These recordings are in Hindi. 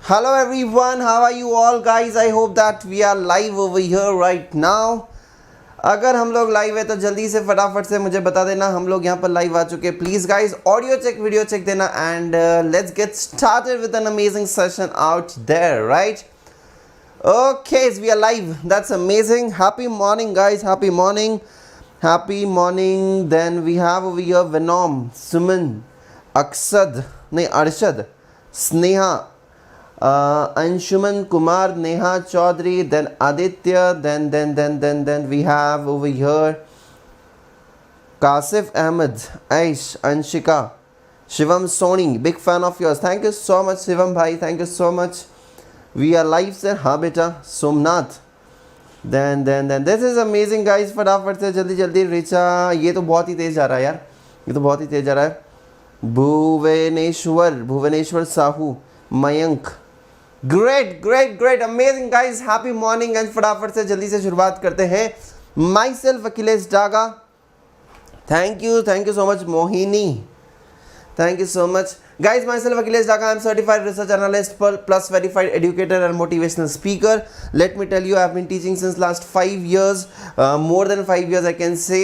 Hello everyone, how are you all guys? I hope that we are live over here right now. अगर हम लोग लाइव है तो जल्दी से फटाफट से मुझे बता देना हम लोग यहाँ पर लाइव आ चुके हैं. Please guys audio check video check देना and let's get started with an amazing session out there right. Okay, we are live. That's amazing. Happy morning guys, happy morning. Happy morning. Then we have over here Venom, Suman, Arshad, Sneha, Anshuman Kumar, Neha Chaudhary, then Aditya, then we have over here Kasif Ahmed, Aish, Anshika, Shivam Soni, big fan of yours. Thank you so much Shivam bhai, thank you so much. We are live sir. हाँ बेटा Somnath. then this is amazing guys. फटाफट से जल्दी जल्दी रिचा. ये तो बहुत ही तेज़ जा रहा है यार, ये तो बहुत ही तेज़ जा रहा है. Bhuvneshwar Sahu, Mayank, great amazing guys. Happy morning and फटाफट से जल्दी से शुरुआत करते हैं. Myself Akhilesh Daga. Thank you so much Mohini. Thank you so much. Guys, myself Akhilesh Daga. I'm certified research analyst plus verified educator and motivational speaker. Let me tell you, I've been teaching since last 5 years, more than 5 years I can say.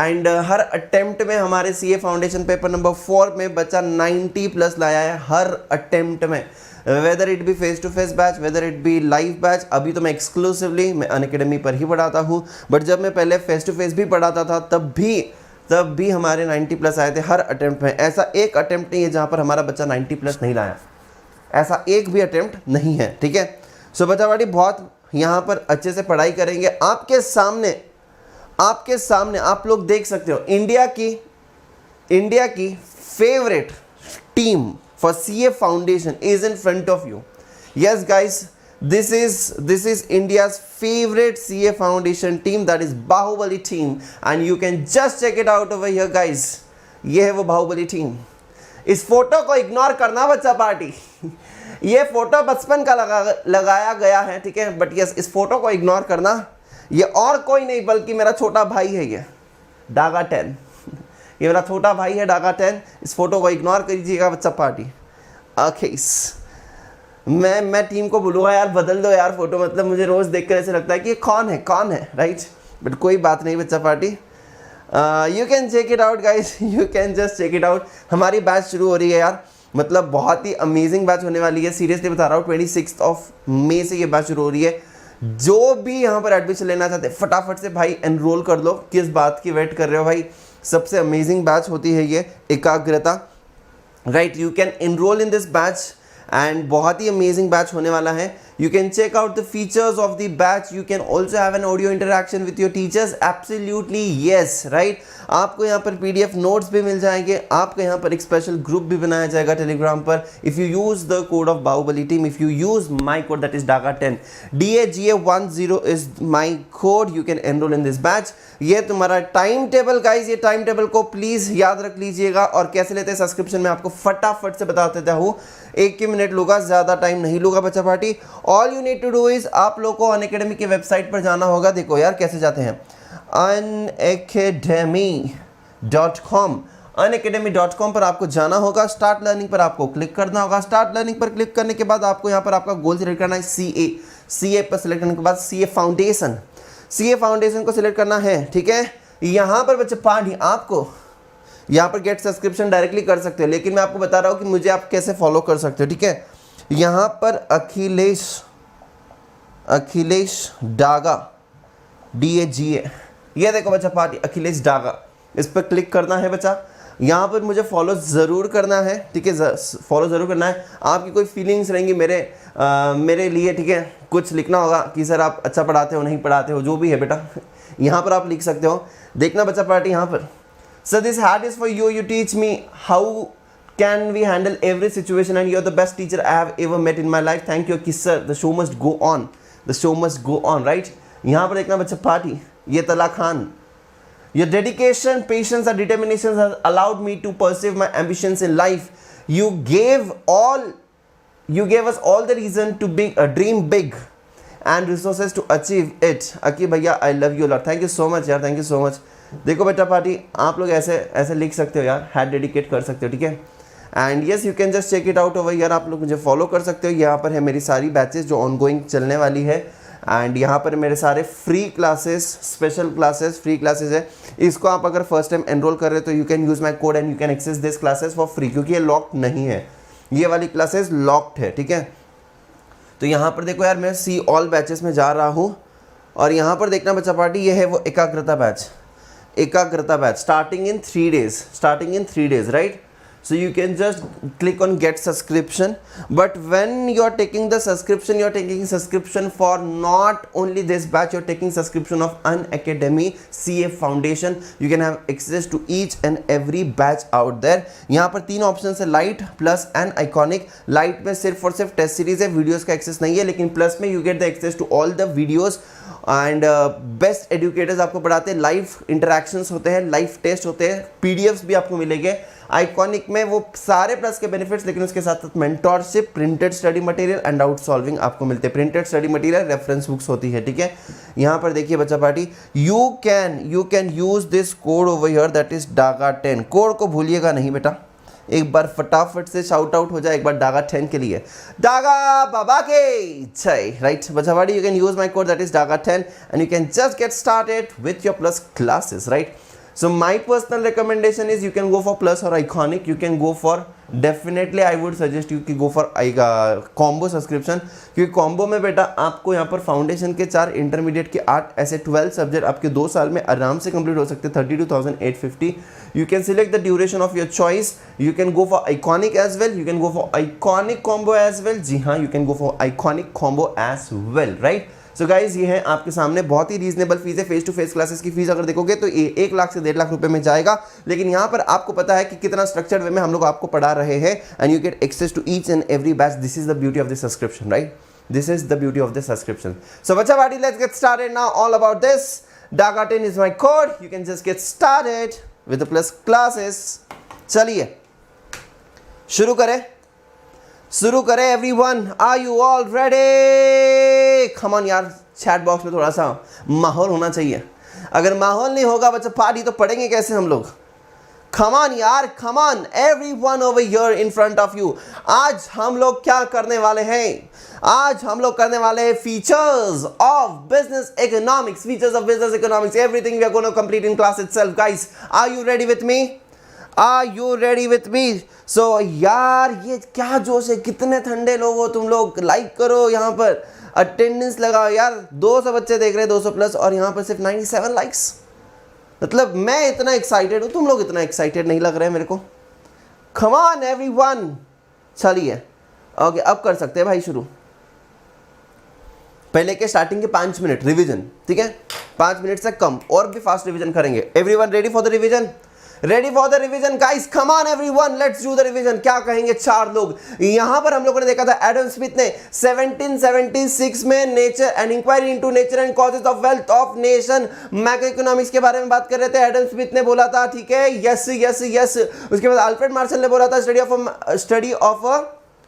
And her attempt में हमारे CA फाउंडेशन पेपर नंबर 4 में बच्चा 90 प्लस लाया है हर अटेम्प्ट में. Whether it be face to face batch, whether it be live batch. अभी तो मैं एक्सक्लूसिवली मैं अनअकैडमी पर ही पढ़ाता हूँ, बट जब मैं पहले फेस टू फेस भी पढ़ाता था तब भी हमारे 90 प्लस आए थे हर अटेम्प्ट में. ऐसा एक अटेम्प्ट नहीं है जहाँ पर हमारा बच्चा 90 प्लस नहीं लाया, ऐसा एक भी अटेम्प्ट नहीं है. ठीक है. सो बच्चावाड़ी बहुत यहाँ पर अच्छे से पढ़ाई करेंगे. आपके सामने आप लोग देख सकते हो इंडिया की favourite team for CA foundation is in front of you. Yes guys, this is India's favorite CA foundation team, that is Bahubali team, and you can just check it out over here guys. ये है वो बाहुबली टीम. इस फोटो को इग्नोर करना बच्चा पार्टी. ये फोटो बचपन का लगाया गया है, ठीक है, बट यस इस फोटो को इग्नोर करना. ये और कोई नहीं बल्कि मेरा छोटा भाई है, ये डागा 10. ये मेरा छोटा भाई है डागा 10. इस फोटो को इग्नोर करिएगा बच्चा पार्टी. ओके, मैं टीम को बोलूँगा यार बदल दो यार फोटो, मतलब मुझे रोज़ देखकर ऐसे लगता है कि ये कौन है राइट. बट कोई बात नहीं बच्चा party. You can check it out guys, you can just check it out. हमारी बैच शुरू हो रही है यार, मतलब बहुत ही अमेजिंग बैच होने वाली है. सीरियसली बता रहा हूँ, 26 मई से ये बैच शुरू हो रही है. जो भी यहाँ पर एडमिशन लेना चाहते हैं फटाफट से भाई एनरोल कर लो. किस बात की वेट कर रहे हो भाई, सबसे अमेजिंग बैच होती है ये Ekagrata right. You can enrol in this batch and बहुत ही अमेजिंग बैच होने वाला है. You can check out the features of the batch. You can also have an audio interaction with your teachers. Absolutely yes right. आपको यहाँ पर PDF नोट्स भी मिल जाएंगे. आपको यहाँ पर एक स्पेशल ग्रुप भी बनाया जाएगा टेलीग्राम पर. If you use the code of Bahubali team, if you use my code that is Daga 10, DAGA10 is my code, you can enrol in this batch. ये तुम्हारा टाइम टेबल गाइज, ये टाइम टेबल को प्लीज़ याद रख लीजिएगा. और कैसे लेते हैं सब्सक्रिप्शन मैं आपको फटाफट से बता देता हूँ. 1 ही मिनट लूँगा, ज़्यादा टाइम नहीं लूँगा बच्चा party. All you need to do is आप लोग को अनअकैडमी की वेबसाइट पर जाना होगा. देखो यार कैसे जाते हैं, unacademy.com. unacademy.com पर आपको जाना होगा. स्टार्ट लर्निंग पर आपको क्लिक करना होगा. स्टार्ट लर्निंग पर क्लिक करने के बाद आपको यहाँ पर आपका गोल सिलेक्ट करना है. CA पर सिलेक्ट करने के बाद CA फाउंडेशन को सिलेक्ट करना है. ठीक है. यहाँ पर बच्चे पार्टी आपको यहाँ पर गेट सब्सक्रिप्शन डायरेक्टली कर सकते हो, लेकिन मैं आपको बता रहा हूँ कि मुझे आप कैसे फॉलो कर सकते हो. ठीक है. यहाँ पर अखिलेश डागा DAGA, ये देखो बच्चा पार्टी अखिलेश डागा, इस पर क्लिक करना है बच्चा. यहाँ पर मुझे फॉलो ज़रूर करना है. ठीक है, फॉलो ज़रूर करना है. आपकी कोई फीलिंग्स रहेंगी मेरे लिए, ठीक है, कुछ लिखना होगा कि सर आप अच्छा पढ़ाते हो नहीं पढ़ाते हो, जो भी है बेटा यहाँ पर आप लिख सकते हो. देखना बच्चा पार्टी यहाँ पर, sir this hat is for you, you teach me how can we handle every situation and you're the best teacher I have ever met in my life. Thank you sir, the show must go on, the show must go on right. यहाँ पर देखना बच्चा पार्टी, ये तला Khan, your dedication, patience and determination has allowed me to pursue my ambitions in life. You gave us all the reason to dream big and resources to achieve it. अकी भैया I love you a lot. Thank you so much यार, thank you so much. देखो बेटा पार्टी, आप लोग ऐसे लिख सकते हो यार, हैड डेडिकेट कर सकते हो. ठीक है. And yes you can just check it out over here, आप लोग मुझे फॉलो कर सकते हो। यहाँ पर है मेरी सारी बैचेस जो ऑनगोइंग चलने वाली है, एंड यहाँ पर मेरे सारे free classes, special classes, free classes है। इसको आप अगर फर्स्ट टाइम एनरोल कर रहे हो तो you can use my code and you can access this classes for free, क्योंकि ये लॉक्ड नहीं है, ये वाली क्लासेस लॉक्ड है, ठीक है। तो यहाँ पर देखो यार, मैं सी ऑल बैचेस में जा रहा हूँ, और यहाँ पर देखना बच्चा पार्टी, ये है वो एकाग्रता बैच, एकाग्रता batch starting in 3 days, right. So you can just click on get subscription, but when you are taking the subscription, you are taking subscription for not only this batch, you are taking subscription of Unacademy CA Foundation. You can have access to each and every batch out there. यहाँ पर 3 ऑप्शन है, light, plus and iconic. Light में सिर्फ और सिर्फ टेस्ट सीरीज है, वीडियोस का एक्सेस नहीं है, लेकिन प्लस में you get the access to all the videos and best educators आपको पढ़ाते हैं, लाइव इंटरेक्शंस होते हैं, लाइव टेस्ट होते हैं, पीडीएफ्स भी आपको मिलेंगे। आइकॉनिक में वो सारे प्लस के बेनिफिट्स, लेकिन उसके साथ साथ mentorship, printed study material and doubt solving आपको मिलते हैं। Printed study material, reference books होती है, ठीक है। यहाँ पर देखिए बच्चा party, you can use this code over here, that is DAGA10। Code को भूलिएगा नहीं बेटा, एक बार फटाफट से शाउट आउट हो जाए एक बार DAGA10 के लिए, डागा बाबा के जय, राइट बच्चा party. You can use my code that is DAGA10 and you can just get started with your plus classes, right. So my personal recommendation is you can go for plus or iconic. You can go for, definitely I would suggest you कि go for combo subscription, क्योंकि combo में बेटा आपको यहाँ पर फाउंडेशन के 4, इंटरमीडिएट के 8, ऐसे 12 सब्जेक्ट आपके 2 साल में आराम से कंप्लीट हो सकते हैं। 32,850। You can select the duration of your choice. You can go for iconic as well. You can go for iconic combo as well. जी हाँ, you can go for iconic combo as well, right? So guys ये है आपके सामने, बहुत ही रीजनेबल फीस है। फेस टू फेस क्लासेस की फीस अगर देखोगे तो 1 लाख से 1.5 लाख रुपए में जाएगा, लेकिन यहाँ पर आपको पता है कि कितना स्ट्रक्चर्ड वे में हम लोग आपको पढ़ा रहे हैं, and you get access to each and every batch. This is the beauty of this subscription, right, this is the beauty of this subscription. So बच्चा party, let's get started now, all about this. DAGA10 is my code, you can just get started with the plus classes. चलिए शुरू करें everyone, are you all ready? Come on यार, चैट बॉक्स में थोड़ा सा माहौल होना चाहिए, अगर माहौल नहीं होगा बच्चा पार्टी तो पढ़ेंगे कैसे हम लोग? कम ऑन यार, कम on everyone over here in front of you. आज हम लोग क्या करने वाले हैं? आज हम लोग करने वाले हैं features of business economics, features of business economics, everything we are gonna complete in class itself. Guys, are you ready with me? Are you ready with me? So यार ये क्या जोश है, कितने ठंडे लोग हो तुम लोग, लाइक करो, यहाँ पर अटेंडेंस लगाओ यार। 200 बच्चे देख रहे हैं, 200 प्लस, और यहाँ पर सिर्फ 97 लाइक्स। मतलब मैं इतना एक्साइटेड हूँ, तुम लोग इतना एक्साइटेड नहीं लग रहे हैं मेरे को। Come on everyone, चलिए ओके, अब कर सकते हैं भाई शुरू। पहले के स्टार्टिंग के 5 मिनट रिवीजन, ठीक है, 5 मिनट से कम, और भी फास्ट रिवीजन करेंगे। Everyone ready for the revision? Ready for the revision guys, come on everyone, let's do the revision. क्या कहेंगे 4 लोग? यहां पर हम लोगों ने देखा था एडम स्मिथ ने 1776 में nature and inquiry into nature and causes of wealth of nation, macro economics के बारे में बात कर रहे थे। एडम स्मिथ ने बोला था, ठीक है, यस यस यस। उसके बाद अल्फ्रेड मार्शल ने बोला था study of a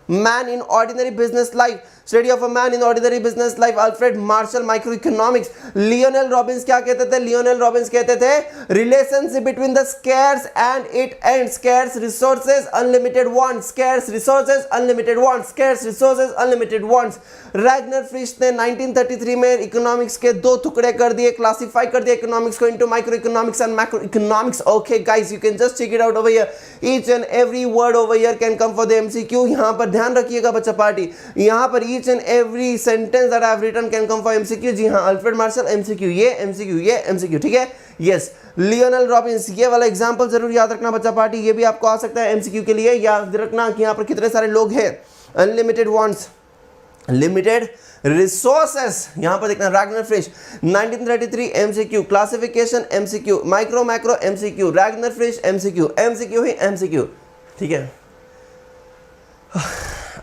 man in ordinary business life, study of a man in ordinary business life, Alfred Marshall, micro economics. Lionel Robbins क्या कहते थे? लियोनेल रॉबिन्स कहते थे relationship between the scarce and it and scarce resources unlimited wants, scarce resources unlimited wants, scarce resources unlimited wants. Ragnar Frisch ने 1933 में इकोनॉमिक्स के 2 टुकड़े कर दिए, क्लासिफाई कर दिया इकोनॉमिक्स को into micro economics and macro economics. Okay guys, you can just check it out over here, each and every word over here can come for the MCQ. यहां पर ध्यान रखिएगा बच्चा पार्टी, यहां पर each and every sentence that I have written can come for MCQ. जी हां, अल्फ्रेड मार्शल एमसीक्यू, ये एमसीक्यू, ये एमसीक्यू, ठीक है, यस। लियोनेल रॉबिन्स, ये वाला एग्जांपल जरूर याद रखना बच्चा पार्टी, ये भी आपको आ सकता है एमसीक्यू के लिए। याद रखना कि यहां पर कितने सारे लोग हैं, अनलिमिटेड वांट्स, लिमिटेड रिसोर्सेस। यहां पर देखना Ragnar Frisch 1933 MCQ, classification MCQ, micro macro MCQ, Ragnar Frisch MCQ, MCQ ही एमसीक्यू, ठीक है।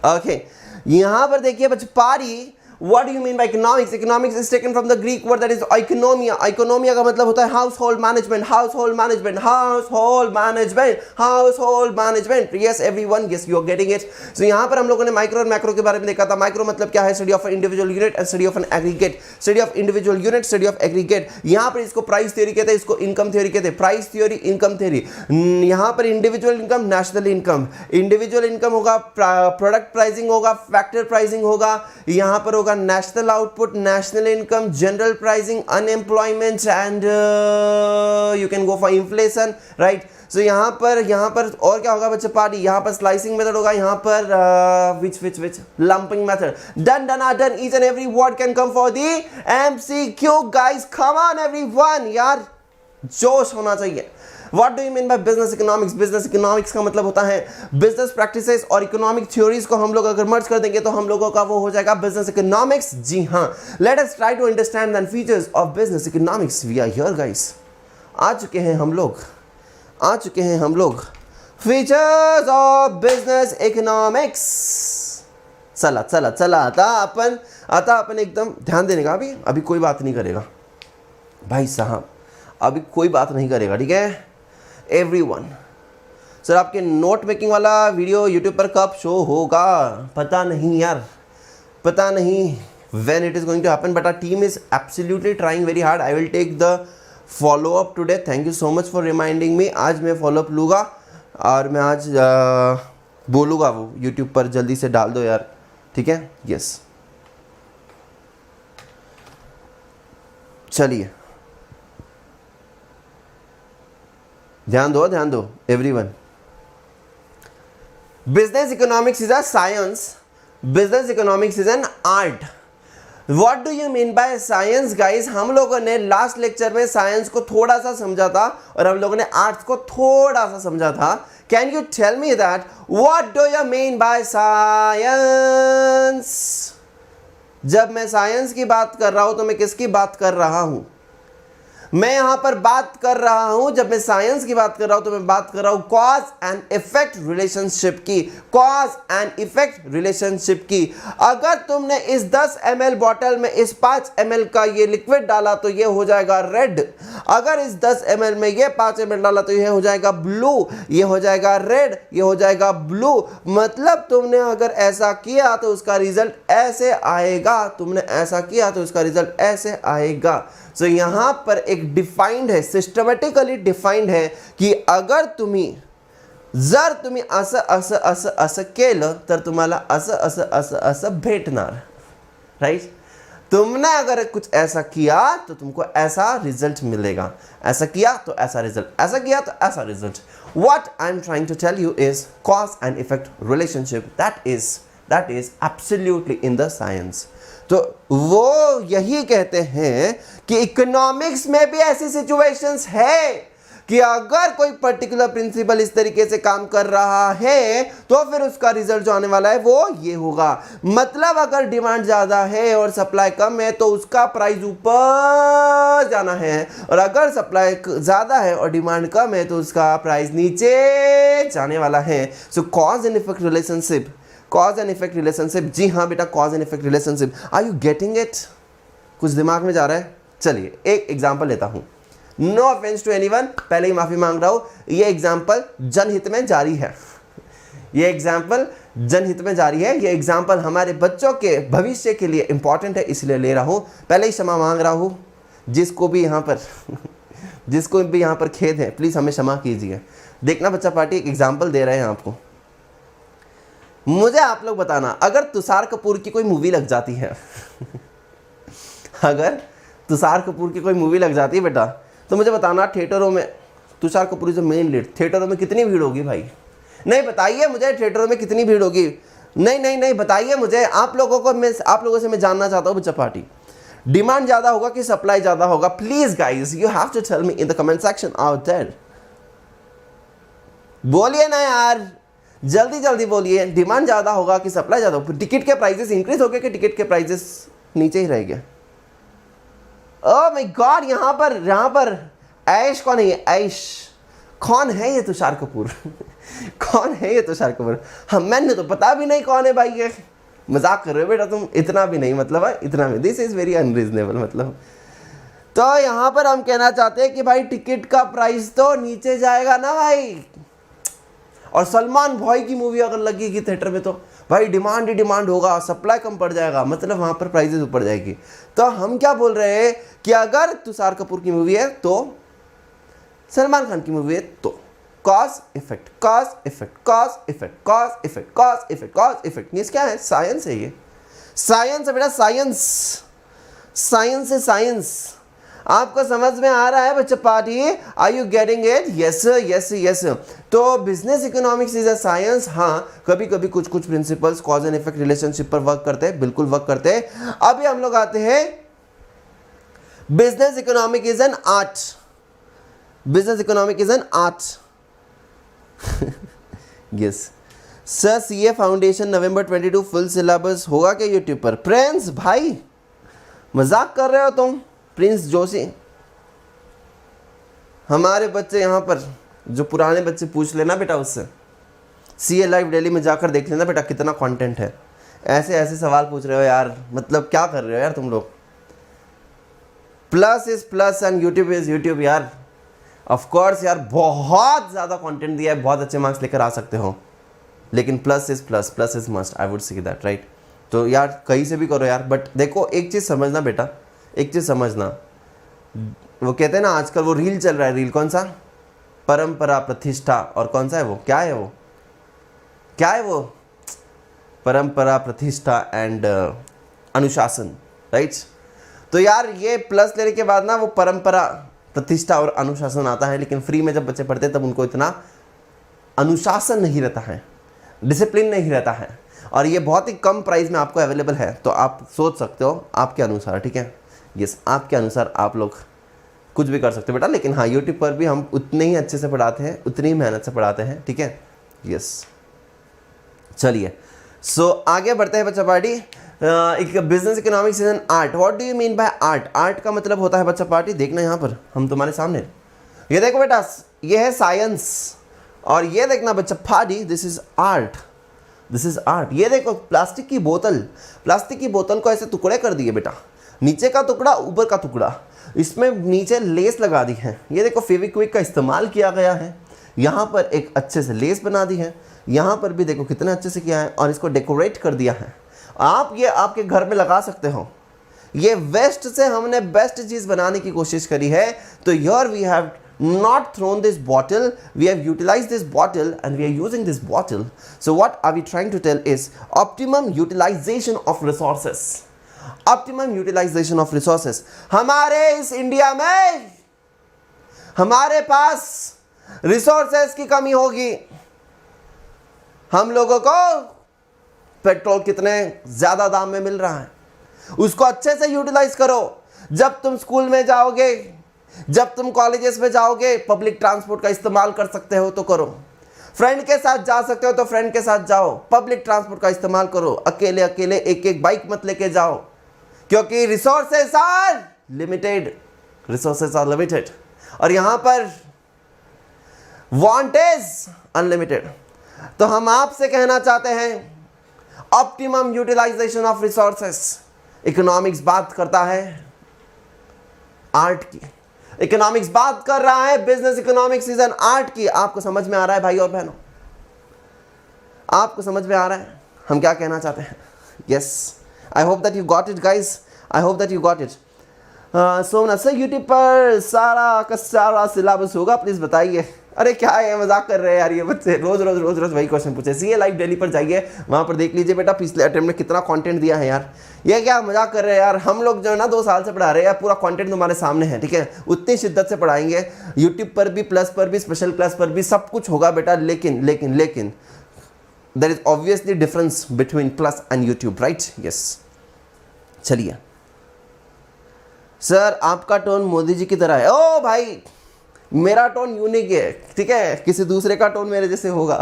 ओके, यहां पर देखिए बच्चे पारी, what do you mean by economics? Economics is taken from the Greek word that is oikonomia. Oikonomia का मतलब होता है household management, household management, household management, household management. Yes everyone, yes you are getting it. So यहाँ पर हम लोगों ने माइक्रो और मैक्रो के बारे में देखा था. माइक्रो मतलब क्या है? Study of individual unit and study of an aggregate. Study of individual unit, study of aggregate. यहाँ पर इसको प्राइस थ्योरी कहते हैं, इसको इनकम थ्योरी कहते हैं. Price theory, income theory. यहाँ पर individual income, national income. Individual income होगा, प्रोडक्ट प्राइसिंग होगा, फैक्टर प्राइसिंग होगा. यहाँ पर होगा national output, national income, general pricing, unemployment and you can go for inflation, right. So यहाँ पर और क्या होगा बच्चे? पार्टी. यहाँ पर स्लाइसिंग मेथड होगा. यहाँ पर which lumping method. Done. Each and every word can come for the MCQ guys. Come on everyone यार, जोश होना चाहिए. What do you mean by business economics? Business economics का मतलब होता है business practices और economic theories को हम लोग अगर merge कर देंगे तो हम लोगों का वो हो जाएगा business economics. जी हाँ, let us try to understand the features of business economics. We are here guys. आ चुके हैं हम लोग features of business economics. चला आता अपन एकदम ध्यान देने का. अभी कोई बात नहीं करेगा भाई साहब, अभी कोई बात नहीं करेगा, ठीक है एवरीवन. सर आपके नोट मेकिंग वाला वीडियो यूट्यूब पर कब शो होगा? पता नहीं यार, पता नहीं when it is going to happen, but our team is absolutely trying very hard. I will take the follow up today. Thank you so much for reminding me. आज मैं follow up लूँगा और मैं आज बोलूँगा वो यूट्यूब पर जल्दी से डाल दो यार, ठीक है. यस चलिए ध्यान दो everyone. Business economics is a science, business economics is an art. What do you mean by science guys? हम लोगों ने लास्ट लेक्चर में साइंस को थोड़ा सा समझा था और हम लोगों ने आर्ट्स को थोड़ा सा समझा था. Can you tell me that what do you mean by science? जब मैं साइंस की बात कर रहा हूं तो मैं किसकी बात कर रहा हूं? मैं यहां पर बात कर रहा हूं, जब मैं साइंस की बात कर रहा हूं तो मैं बात कर रहा हूं कॉज एंड इफेक्ट रिलेशनशिप की. कॉज एंड इफेक्ट रिलेशनशिप की. अगर तुमने इस 10 ml बॉटल में इस 5 ml का ये लिक्विड डाला तो ये हो जाएगा रेड. अगर इस 10 ml में ये 5 ml डाला तो ये हो जाएगा ब्लू, ये हो जाएगा रेड, ये हो जाएगा ब्लू. मतलब तुमने अगर ऐसा किया तो उसका रिजल्ट ऐसे आएगा, तुमने ऐसा किया तो उसका रिजल्ट ऐसे आएगा. सो यहां पर एक डिफाइंड है, सिस्टमॅटिकली डिफाइंड है की अगर जर तुम्ही असं केलं तर तुम्हाला असं भेटणार, राइट. तुमने अगर कुछ ऐसा किया तो तुमको ऐसा रिजल्ट मिलेगा, ऐसा किया तो ऐसा रिजल्ट, ऐसा किया तो ऐसा result. What I am trying to tell you is cause and effect relationship. That is absolutely in the science. तो वो यही कहते हैं कि इकोनॉमिक्स में भी ऐसी सिचुएशंस है कि अगर कोई पर्टिकुलर प्रिंसिपल इस तरीके से काम कर रहा है तो फिर उसका रिजल्ट जो आने वाला है वो ये होगा. मतलब अगर डिमांड ज़्यादा है और सप्लाई कम है तो उसका प्राइस ऊपर जाना है, और अगर सप्लाई ज़्यादा है और डिमांड कम है तो उसका प्राइस नीचे जाने वाला है. So cause and effect relationship, cause and effect relationship. जी हाँ बेटा, cause and effect relationship. Are you getting it? कुछ दिमाग में जा रहा है? चलिए एक एग्जांपल लेता हूं. नो ऑफेंस टू एनीवन, पहले ही माफी मांग रहा हूं. ये एग्जांपल जनहित में जारी है, ये एग्जांपल जनहित में जारी है. ये एग्जांपल हमारे बच्चों के भविष्य के लिए इंपॉर्टेंट है, इसलिए ले रहा हूं. पहले ही क्षमा मांग रहा हूं. जिसको भी यहाँ पर खेद है प्लीज हमें क्षमा कीजिए. देखना बच्चा पार्टी एक एग्जाम्पल दे रहे हैं आपको. मुझे आप लोग बताना, अगर तुषार कपूर की कोई मूवी लग जाती है अगर तुषार कपूर की कोई मूवी लग जाती है बेटा, तो मुझे बताना थिएटरों में Tushar Kapoor is main lead, थिएटरों में कितनी भीड़ होगी भाई? नहीं बताइए मुझे थिएटरों में कितनी भीड़ होगी. नहीं बताइए मुझे. आप लोगों से मैं जानना चाहता हूँ बच्चा पार्टी, डिमांड ज़्यादा होगा कि सप्लाई ज़्यादा होगा? Please guys you have to tell me in the comment section out there. बोलिए ना यार, जल्दी बोलिए. डिमांड ज़्यादा होगा कि सप्लाई ज़्यादा होगा? टिकट के प्राइसेस इंक्रीज हो गए कि टिकट के प्राइसेस नीचे ही रह गए? ओह माय गॉड, यहाँ पर ऐश कौन है? ये ऐश कौन है? ये तुषार कपूर कौन है ये तुषार कपूर? मैंने तो पता भी नहीं कौन है भाई ये. मजाक कर रहे हो बेटा तुम, इतना भी नहीं, मतलब है इतना भी, दिस इज वेरी अनरीजनेबल मतलब। तो यहाँ पर हम कहना चाहते हैं कि भाई टिकट का प्राइस तो नीचे जाएगा ना भाई। और सलमान भाई की मूवी अगर लगेगी थिएटर में तो भाई डिमांड ही डिमांड होगा, सप्लाई कम पड़ जाएगा, मतलब वहाँ पर प्राइसेस ऊपर जाएगी। तो हम क्या बोल रहे हैं कि अगर तुषार कपूर की मूवी है तो, सलमान खान की मूवी है तो, cause effect, cause effect, cause effect, cause effect, cause effect, cause effect, ये क्या है? साइंस है, ये साइंस है बेटा, साइंस, साइंस है साइंस। आपको समझ में आ रहा है बच्चा party? Are you getting it? Yes yes yes. तो business economics is a science. हाँ, कभी कभी कुछ कुछ principles cause and effect relationship पर वर्क करते हैं, बिल्कुल वर्क करते हैं। अभी हम लोग आते हैं, business economic is an art, business economic is an art. Yes sir, CA foundation November 22 full syllabus होगा क्या यूट्यूब पर? फ्रेंड्स भाई मजाक कर रहे हो तुम? प्रिंस जोशी, हमारे बच्चे यहाँ पर जो पुराने बच्चे पूछ लेना बेटा उससे, सीए लाइव दिल्ली में जाकर देख लेना बेटा कितना कंटेंट है। ऐसे ऐसे सवाल पूछ रहे हो यार, मतलब क्या कर रहे हो यार तुम लोग? Plus is plus and YouTube is YouTube यार। ऑफ कोर्स यार, बहुत ज़्यादा कंटेंट दिया है, बहुत अच्छे मार्क्स लेकर आ सकते हो, लेकिन plus is plus, plus is must, I would say that right. तो यार कहीं से भी करो यार, बट देखो एक चीज़ समझना बेटा, एक चीज़ समझना, वो कहते हैं ना आजकल वो रील चल रहा है, रील कौन सा? परंपरा प्रतिष्ठा, और कौन सा है वो, क्या है वो, क्या है वो? परंपरा प्रतिष्ठा एंड अनुशासन, राइट। तो यार ये प्लस लेने के बाद ना वो परंपरा प्रतिष्ठा और अनुशासन आता है, लेकिन फ्री में जब बच्चे पढ़ते हैं तब उनको इतना अनुशासन नहीं रहता है, डिसिप्लिन नहीं रहता है, और ये बहुत ही कम प्राइस में आपको अवेलेबल है। तो आप सोच सकते हो आपके अनुसार, ठीक है, यस आपके अनुसार आप लोग कुछ भी कर सकते हो बेटा। लेकिन हाँ, यूट्यूब पर भी हम उतने ही अच्छे से पढ़ाते हैं, उतनी ही मेहनत से पढ़ाते हैं, ठीक है, यस। चलिए सो आगे बढ़ते हैं बच्चा पार्टी। एक business economics is an art. What do you mean bye art? Art का मतलब होता है बच्चा पार्टी, देखना यहाँ पर हम तुम्हारे सामने, ये देखो बेटा, ये है साइंस, और ये देखना बच्चा party, this is art, this is art. ये देखो प्लास्टिक की बोतल, प्लास्टिक की बोतल को ऐसे टुकड़े कर दिए बेटा, नीचे का टुकड़ा ऊपर का टुकड़ा, इसमें नीचे लेस लगा दी है। ये देखो फेविक्विक का इस्तेमाल किया गया है, यहाँ पर एक अच्छे से लेस बना दी है, यहाँ पर भी देखो कितने अच्छे से किया है, और इसको डेकोरेट कर दिया है। आप ये आपके घर में लगा सकते हो। ये वेस्ट से हमने बेस्ट चीज़ बनाने की कोशिश करी है। तो here we have not thrown this bottle, we have utilized this bottle and we are using this bottle. So what are we trying to tell is optimum utilization of resources, optimum utilization of resources। हमारे इस इंडिया में हमारे पास रिसोर्सेस की कमी होगी। हम लोगों को पेट्रोल कितने ज़्यादा दाम में मिल रहा है, उसको अच्छे से यूटिलाइज करो। जब तुम स्कूल में जाओगे, जब तुम कॉलेजेस में जाओगे, पब्लिक ट्रांसपोर्ट का इस्तेमाल कर सकते हो तो करो। फ्रेंड के साथ जा सकते हो तो फ्रेंड के साथ जाओ, पब्लिक ट्रांसपोर्ट का इस्तेमाल करो। अकेले अकेले एक एक बाइक मत लेके जाओ, क्योंकि resources are limited, resources are limited, और यहां पर वांट इज अनलिमिटेड। तो हम आपसे कहना चाहते हैं optimum utilisation of resources. Economics बात करता है आर्ट की, इकोनॉमिक्स बात कर रहा है business economics is an art की। आपको समझ में आ रहा है भाई और बहनों? आपको समझ में आ रहा है हम क्या कहना चाहते हैं? Yes, I hope that you got it guys, I hope that you got it. Somnath sir, YouTube पर सारा का सारा सिलेबस होगा, प्लीज बताइए। अरे क्या है, मजाक कर रहे हैं यार ये बच्चे, रोज रोज रोज रोज वही क्वेश्चन पूछे। सीए लाइव दिल्ली पर जाइए, वहाँ पर देख लीजिए बेटा पिछले अटेम्प्ट में कितना कंटेंट दिया है यार। ये क्या मजाक कर रहे हैं यार, हम लोग जो है ना 2 साल से पढ़ा रहे हैं, पूरा कंटेंट तुम्हारे सामने है, ठीक है, उतनी शिद्दत से पढ़ाएंगे। यूट्यूब पर भी, प्लस पर भी, स्पेशल क्लास पर भी सब कुछ होगा बेटा। लेकिन लेकिन लेकिन there is obviously difference between plus and YouTube, right? Yes, चलिए सर आपका टोन मोदी जी की तरह है। ओ भाई, मेरा टोन यूनिक है, ठीक है, किसी दूसरे का टोन मेरे जैसे होगा।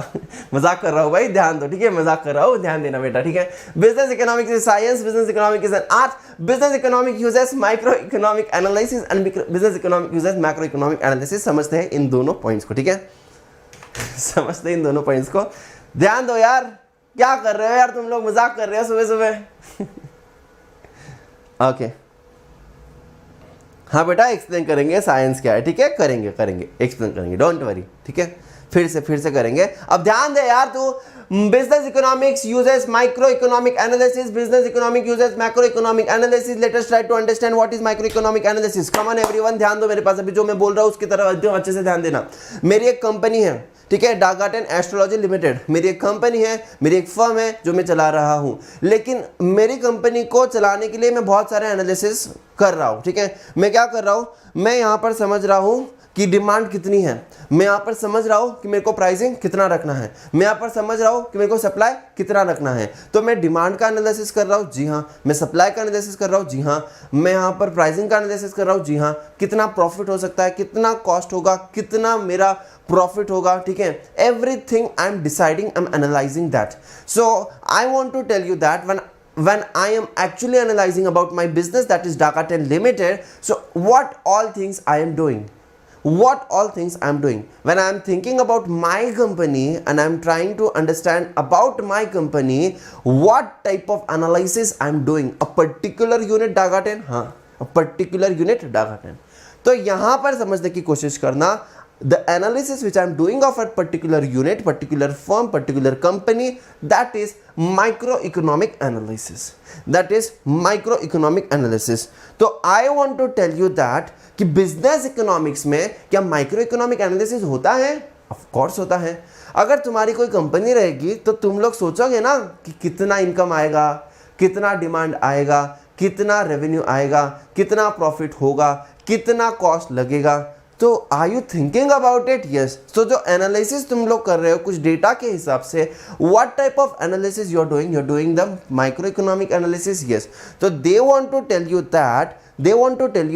मजाक कर रहा हूँ भाई, ध्यान दो, ठीक है, मजाक कर रहा हूँ, ध्यान देना बेटा, ठीक है। Business economics is science, business economics is an art. Business economic uses micro economic analysis and business economic uses macro economic analysis. समझते हैं इन दोनों पॉइंट्स को, ठीक है, समझते हैं इन दोनों पॉइंट्स को, ध्यान दो यार। क्या कर रहे हो यार तुम लोग, मजाक कर रहे हो सुबह सुबह। ओके हाँ बेटा एक्सप्लेन करेंगे साइंस क्या है, ठीक है, करेंगे करेंगे एक्सप्लेन करेंगे, डोंट वरी, ठीक है, फिर से करेंगे। अब ध्यान दे यार तू, business economics uses micro economic analysis, business economic uses macro economic analysis, let us try to understand what is micro economic analysis. Come on everyone, ध्यान दो मेरे पास, अभी जो मैं बोल रहा हूं उसकी तरफ एकदम अच्छे से ध्यान देना। मेरी एक कंपनी है, ठीक है, डागार्टन एस्ट्रोलॉजी लिमिटेड, मेरी एक कंपनी है, मेरी एक फर्म है जो मैं चला रहा हूं। लेकिन मेरी कंपनी को चलाने के लिए मैं बहुत सारे एनालिसिस कर रहा हूं, ठीक है। मैं क्या कर रहा हूं, मैं यहां पर समझ रहा हूं कि डिमांड कितनी है, मैं यहाँ पर समझ रहा हूँ कि मेरे को प्राइसिंग कितना रखना है, मैं यहाँ पर समझ रहा हूँ कि मेरे को सप्लाई कितना रखना है। तो मैं डिमांड का एनालिसिस कर रहा हूँ, जी हाँ, मैं सप्लाई का एनालिसिस कर रहा हूँ, जी हाँ, मैं यहाँ पर प्राइसिंग का एनालिसिस कर रहा हूँ, जी हाँ, कितना प्रॉफिट हो सकता है, कितना कॉस्ट होगा, कितना मेरा प्रॉफिट होगा, ठीक है, everything I am deciding, I am analysing that. So I want to tell you that when I am actually analyzing about my business, that is Dagaten Limited, so what all things I am doing, what all things I am doing when I am thinking about my company and I am trying to understand about my company, what type of analysis I am doing, a particular unit Dagaten, हाँ, a particular unit Dagaten। तो यहाँ पर समझने की कोशिश करना, the analysis which I am doing of a particular unit, particular firm, particular company, that is microeconomic analysis, that is microeconomic analysis। तो I want to tell you that कि business economics में क्या microeconomic analysis होता है? Of course होता है। अगर तुम्हारी कोई कंपनी रहेगी तो तुम लोग सोचोगे ना कि कितना इनकम आएगा, कितना डिमांड आएगा, कितना रेवेन्यू आएगा, कितना प्रॉफिट होगा, कितना कॉस्ट लगेगा। तो are you thinking about it? Yes. तो जो एनालिसिस तुम लोग कर रहे हो कुछ डेटा के हिसाब से, what type of analysis you are doing the micro economic analysis. Yes. तो they want to tell you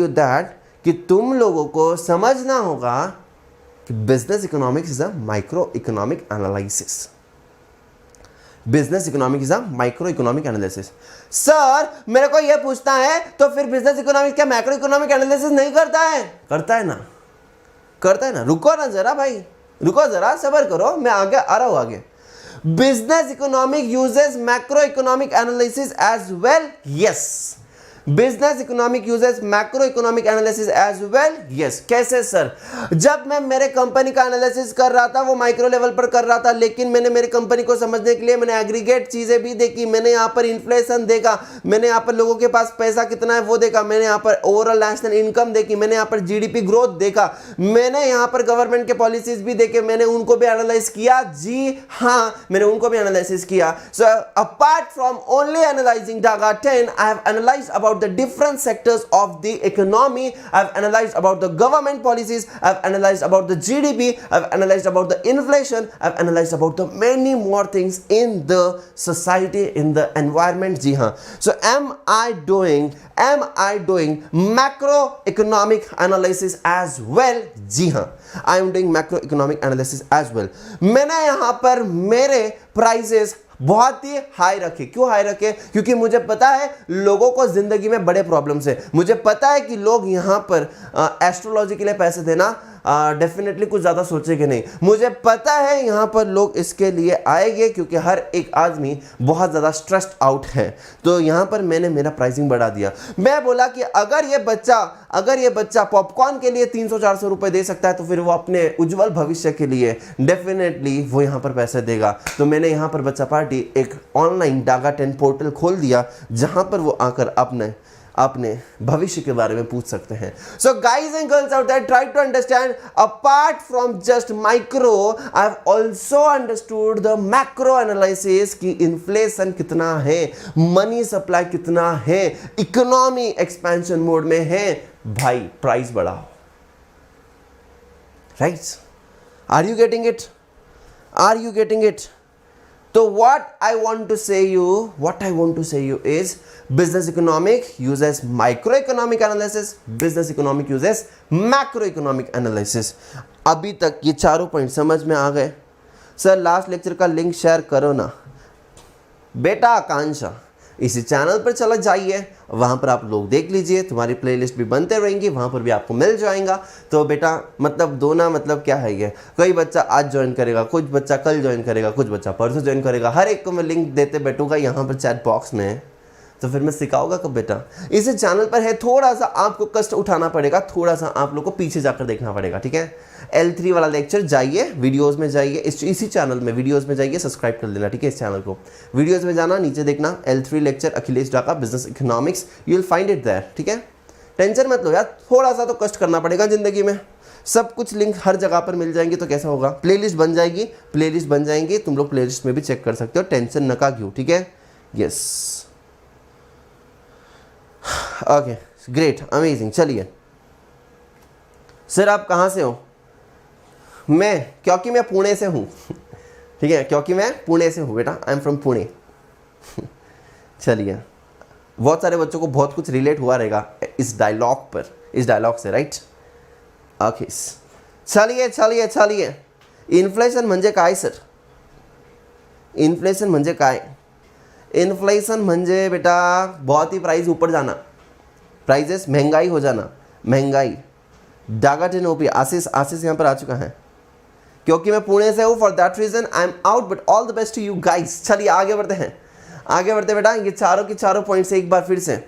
that कि तुम लोगों को समझना होगा कि business economics is a micro economic analysis. Business economic is a micro economic analysis. Sir मेरे को यह पूछना है तो फिर बिजनेस इकोनॉमिक्स क्या मैक्रो इकोनॉमिक एनालिसिस नहीं करता है? करता है ना। रुको ना जरा भाई, रुको जरा, सब्र करो, मैं आगे आ रहा हूं आगे। Business economic uses macro economic analysis as well. Yes, business economic uses macro economic analysis as well. Yes. कैसे सर? जब मैं मेरे कंपनी का एनालिसिस कर रहा था वो माइक्रो लेवल पर कर रहा था, लेकिन मैंने मेरी कंपनी को समझने के लिए मैंने एग्रीगेट चीजें भी देखी, मैंने यहाँ पर इन्फ्लेशन देखा, मैंने यहाँ पर लोगों के पास पैसा कितना है वो देखा, मैंने यहाँ पर ओवरऑल नेशनल इनकम देखी, मैंने यहाँ पर जीडीपी ग्रोथ देखा, मैंने यहाँ पर गवर्नमेंट के पॉलिसीज भी देखे, मैंने उनको भी एनालाइज किया। जी हाँ, मैंने उनको भी एनालिसिस किया। So apart from only analysing Dagaten, I have analyzed about the different sectors of the economy. I've analyzed about the government policies, I've analyzed about the GDP, I've analyzed about the inflation, I've analyzed about the many more things in the society, in the environment. जी हाँ। So am I doing macroeconomic analysis as well? जी हाँ, I am doing macroeconomic analysis as well। मैंने यहाँ पर मेरे prices बहुत ही हाई रखे। क्यों हाई रखे? क्योंकि मुझे पता है लोगों को जिंदगी में बड़े प्रॉब्लम्स है। मुझे पता है कि लोग यहाँ पर एस्ट्रोलॉजी के लिए पैसे देना डेफिनेटली कुछ ज़्यादा सोचेंगे नहीं। मुझे पता है यहाँ पर लोग इसके लिए आएंगे क्योंकि हर एक आदमी बहुत ज़्यादा स्ट्रेस्ड आउट है। तो यहाँ पर मैंने मेरा प्राइसिंग बढ़ा दिया। मैं बोला कि अगर ये बच्चा पॉपकॉर्न के लिए 300-400 रुपए दे सकता है तो फिर वो अपने उज्जवल भविष्य के लिए डेफिनेटली वो यहाँ पर पैसे देगा। तो मैंने यहाँ पर बच्चा पार्टी एक ऑनलाइन Dagaten पोर्टल खोल दिया जहाँ पर वो आकर अपने भविष्य के बारे में पूछ सकते हैं। So guys and girls out there, try to understand apart from just micro, I have also understood the macro analysis कि इन्फ्लेशन कितना है, मनी सप्लाई कितना है, इकोनॉमी एक्सपेंशन मोड में है, भाई प्राइस बढ़ाओ। Right? Are you getting it? So what I want to say you is business economic uses microeconomic analysis, business economic uses macroeconomic analysis। अभी तक ये चारों पॉइंट समझ में आ गए? सर लास्ट लेक्चर का लिंक शेयर करो ना। बेटा आकांक्षा, इसी चैनल पर चला जाइए, वहाँ पर आप लोग देख लीजिए, तुम्हारी प्लेलिस्ट भी बनते रहेंगी, वहाँ पर भी आपको मिल जाएगा। तो बेटा मतलब दो ना, मतलब क्या है ये, कोई बच्चा आज ज्वाइन करेगा, कुछ बच्चा कल ज्वाइन करेगा, कुछ बच्चा परसों ज्वाइन करेगा, हर एक को मैं लिंक देते बैठूंगा यहाँ पर चैट बॉक्स में। तो फिर मैं सिखाऊंगा कब बेटा? इसी चैनल पर है, थोड़ा सा आपको कष्ट उठाना पड़ेगा, थोड़ा सा आप लोग को पीछे जाकर देखना पड़ेगा, ठीक है। L3 वाला लेक्चर जाइए, वीडियोस में जाइए, इसी चैनल में वीडियोस में जाइए, सब्सक्राइब कर लेना, ठीक है। इस चैनल को वीडियोस में जाना, नीचे देखना L3 lecture Akhilesh Daga business economics, you will find it there, ठीक है। टेंशन मत लो यार, थोड़ा सा तो कष्ट करना पड़ेगा ज़िंदगी में, सब कुछ लिंक हर जगह पर मिल जाएंगे तो कैसा होगा। प्लेलिस्ट बन जाएगी, प्लेलिस्ट बन जाएंगी, तुम लोग प्लेलिस्ट में भी चेक कर सकते हो, टेंशन न का क्यों, ठीक है। Yes, okay, great, amazing. चलिए सर आप कहाँ से हो? क्योंकि मैं पुणे से हूँ ठीक है, क्योंकि मैं पुणे से हूँ बेटा, आई एम फ्रॉम पुणे चलिए, बहुत सारे बच्चों को बहुत कुछ रिलेट हुआ रहेगा इस डायलॉग पर, इस डायलॉग से, राइट। ओके चलिए चलिए चलिए, इन्फ्लेशन म्हणजे काय सर? इन्फ्लेशन म्हणजे काय? इन्फ्लेशन म्हणजे बेटा बहुत ही प्राइस ऊपर जाना, प्राइजेस महंगाई हो जाना, महंगाई। डागा टेन ओपी, आशीष यहाँ पर आ चुका है। क्योंकि मैं पुणे से हूँ, for that reason I am out, but all the best to you guys. चलिए आगे बढ़ते हैं, आगे बढ़ते बेटा। ये चारों की चारों पॉइंट्स एक बार फिर से,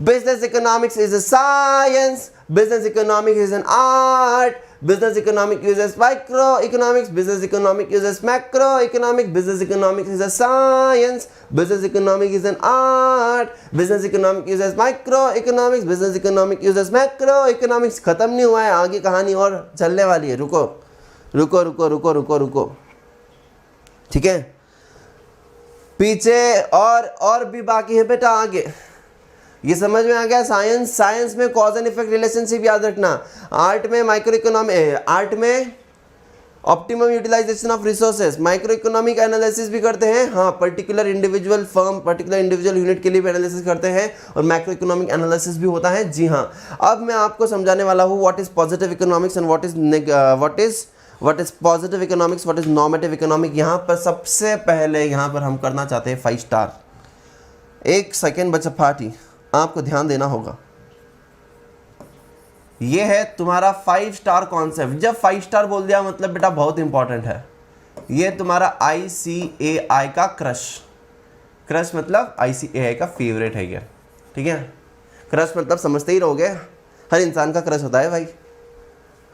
business economics is a science, business economics is an art, business economic uses microeconomics, business economic uses macroeconomics, business economics is a science, business economic is an art, business economic uses microeconomics, business economic uses macroeconomics। खत्म नहीं हुआ है, आगे कहानी और चलने वाली है, रुको रुको रुको रुको रुको रुको, ठीक है। पीछे और भी बाकी है बेटा आगे, ये समझ में आ गया। साइंस में कॉज एंड इफेक्ट रिलेशनशिप याद रखना, आर्ट में माइक्रो इकोनॉमी, आर्ट में optimum utilisation of resources, micro economic analysis भी करते हैं, हाँ particular individual firm, particular individual unit के लिए भी एनालिसिस करते हैं, और मैक्रो इकोनॉमिक एनालिसिस भी होता है, जी हाँ। अब मैं आपको समझाने वाला हूँ what is positive economics and what is positive economics, what is normative economic. यहाँ पर सबसे पहले यहाँ पर हम करना चाहते हैं 5 स्टार। एक सेकेंड बच्चा पार्टी, आपको ध्यान देना होगा, ये है तुम्हारा 5 स्टार कॉन्सेप्ट। जब 5 स्टार बोल दिया मतलब बेटा बहुत इंपॉर्टेंट है, ये तुम्हारा ICAI का क्रश मतलब ICAI का फेवरेट है ये, ठीक है। क्रश मतलब समझते ही रहोगे, हर इंसान का क्रश होता है भाई,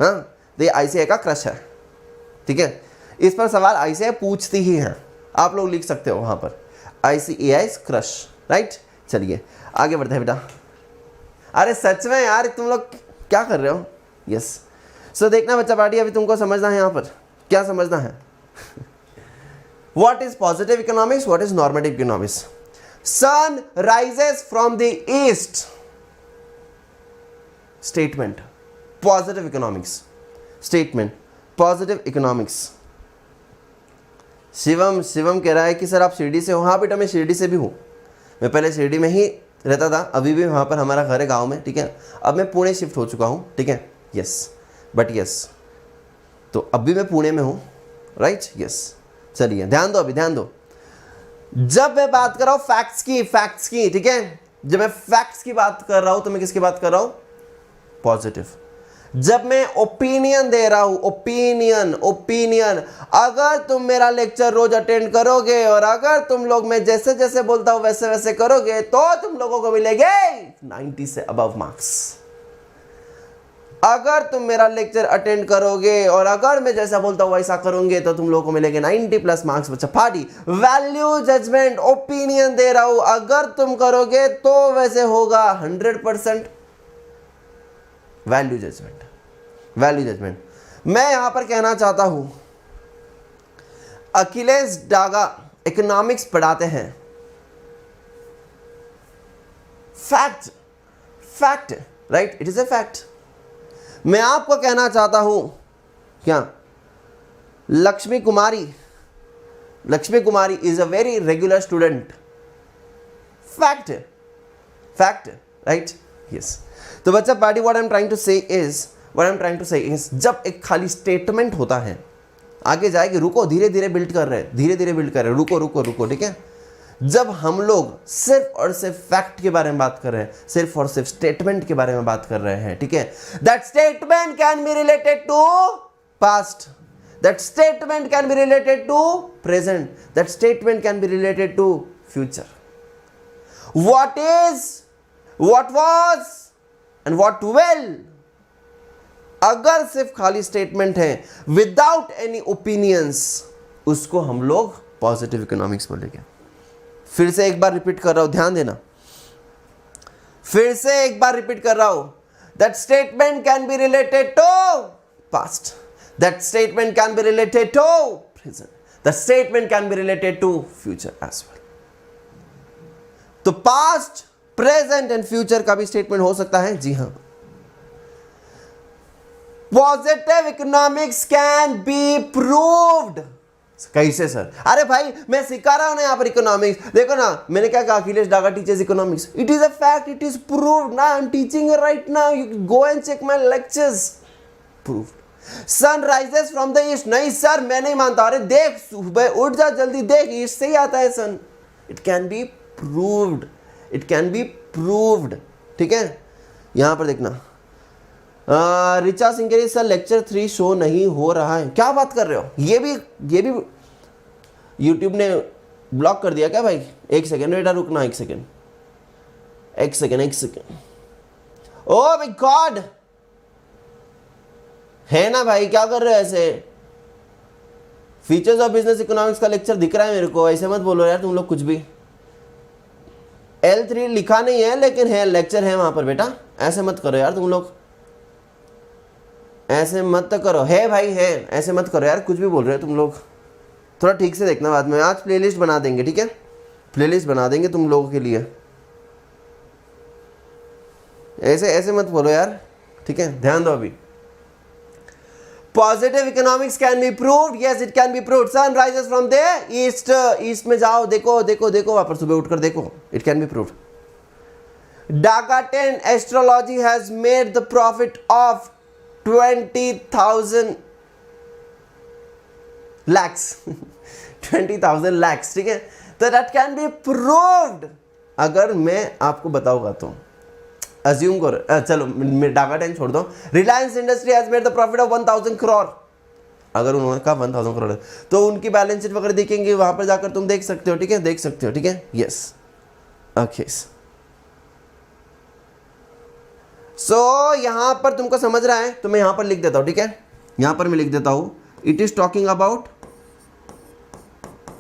हाँ, तो ये ICAI का क्रश है, ठीक है। इस पर सवाल ICAI पूछती ही है, आप लोग लिख सकते हो वहां पर ICAI क्रश, राइट। चलिए आगे बढ़ते हैं बेटा। अरे सच में यार तुम लोग क्या कर रहे हो? यस, सो देखना बच्चा पार्टी, अभी तुमको समझना है यहाँ पर क्या समझना है। What is positive economics, what is normative economics. Sun rises from the east, statement positive economics, statement positive economics. Shivam कह रहा है कि सर आप शिरडी से हो? हाँ बेटा मैं शिरडी से भी हूँ, मैं पहले शिरडी में ही रहता था, अभी भी वहाँ पर हमारा घर है गांव में, ठीक है। अब मैं पुणे शिफ्ट हो चुका हूँ, ठीक है, यस, बट यस, तो अभी मैं पुणे में हूँ, राइट, यस। चलिए ध्यान दो, अभी ध्यान दो, जब मैं बात कर रहा हूँ फैक्ट्स की, ठीक है, जब मैं फैक्ट्स की बात कर रहा हूँ तो मैं किसकी बात कर रहा हूँ? पॉजिटिव। जब मैं ओपिनियन दे रहा हूं, ओपिनियन, अगर तुम मेरा लेक्चर रोज अटेंड करोगे और अगर तुम लोग मैं जैसे जैसे बोलता हूं वैसे वैसे करोगे तो तुम लोगों को मिलेंगे 90 से अबव मार्क्स। अगर तुम मेरा लेक्चर अटेंड करोगे और अगर मैं जैसा बोलता हूं वैसा करोगे तो तुम लोगों को मिलेंगे 90+ मार्क्स। बच्चा पार्टी, वैल्यू जजमेंट, ओपिनियन दे रहा हूं, अगर तुम करोगे तो वैसे होगा 100% वैल्यू जजमेंट। मैं यहां पर कहना चाहता हूं, अखिलेश डागा इकोनॉमिक्स पढ़ाते हैं, fact, right, it is a fact. मैं आपको कहना चाहता हूं क्या, Lakshmi Kumari is a very regular student, fact, right, yes. तो बच्चा party, what I am trying to say is जब एक खाली स्टेटमेंट होता है, आगे जाएगी, रुको, धीरे धीरे बिल्ड कर रहे हैं, रुको, ठीक है। जब हम लोग सिर्फ और सिर्फ फैक्ट के बारे में बात कर रहे हैं, सिर्फ और सिर्फ स्टेटमेंट के बारे में बात कर रहे हैं, ठीक है, that statement can be related to past, that statement can be related to present, that statement can be related to future. What is, what was and what will, अगर सिर्फ खाली स्टेटमेंट है विदाउट एनी ओपिनियंस, उसको हम लोग पॉजिटिव इकोनॉमिक्स बोलेंगे. फिर से एक बार रिपीट कर रहा हूं, ध्यान देना, फिर से एक बार रिपीट कर रहा हूं. That statement can be related to past, that statement can be related to present, that statement can be related to future as well. तो पास्ट, प्रेजेंट एंड फ्यूचर का भी स्टेटमेंट हो सकता है. जी हां, positive economics can be proved. कैसे सर? अरे भाई मैं सिखा रहा हूं ना यहाँ पर इकोनॉमिक्स. देखो ना, मैंने क्या कहा, Akhilesh Daga teachers economics. It is a fact, it is proved ना. I am teaching right now, you go and check my lectures. Proved. Sun rises from the east. नहीं सर मैं नहीं मानता. अरे देख, सुबह उठ जा जल्दी, देख ईस्ट से ही आता है sun. It can be proved, it can be proved. ठीक है, यहां पर देखना, रिचा सिंह के सर लेक्चर 3 शो नहीं हो रहा है. क्या बात कर रहे हो? ये भी YouTube ने ब्लॉक कर दिया क्या भाई? एक सेकेंड बेटा रुकना, एक सेकेंड. ओह माय गॉड, है ना भाई, क्या कर रहे हो ऐसे? फीचर्स ऑफ बिजनेस इकोनॉमिक्स का लेक्चर दिख रहा है मेरे को, ऐसे मत बोलो यार तुम लोग कुछ भी. L3 लिखा नहीं है लेकिन है, लेक्चर है वहां पर बेटा. ऐसे मत करो यार तुम लोग, ऐसे मत करो. है भाई है, ऐसे मत करो यार, कुछ भी बोल रहे हो तुम लोग. थोड़ा ठीक से देखना बाद में. आज प्लेलिस्ट बना देंगे, ठीक है, प्लेलिस्ट बना देंगे तुम लोगों के लिए. ऐसे मत बोलो यार, ठीक है, ध्यान दो. अभी positive economics can be proved. Yes it can be proved. Sun rises from the east. East में जाओ, देखो देखो देखो, वहां पर सुबह उठकर देखो. It can be proved. Daga 10 astrology has made the profit of 20,000 lakhs 20,000 lakhs. ठीक है, तो दैट कैन बी प्रूव्ड. अगर मैं आपको बताऊंगा तो अज्यूम करो, चलो डागा 10 छोड़ दो. Reliance industry has made the profit of 1,000 crore. अगर उन्होंने कहा 1,000 करोड़ तो उनकी बैलेंस शीट वगैरह देखेंगे, वहां पर जाकर तुम देख सकते हो. ठीक है, देख सकते हो. ठीक है, यस ओके. सो यहां पर तुमको समझ रहा है तो मैं यहां पर लिख देता हूं. ठीक है, यहां पर मैं लिख देता हूं, it is talking about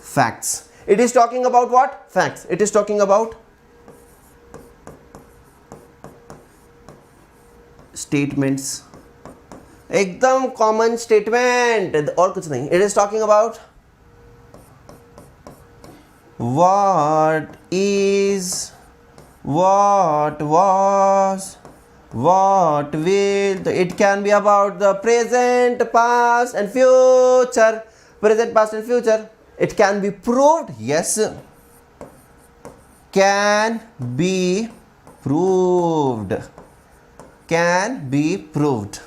facts. It is talking about what? Facts. It is talking about statements. एकदम कॉमन स्टेटमेंट और कुछ नहीं. It is talking about what is, what was, what will. It can be about the present, past and future. Present, past and future. It can be proved. Yes, can be proved, can be proved.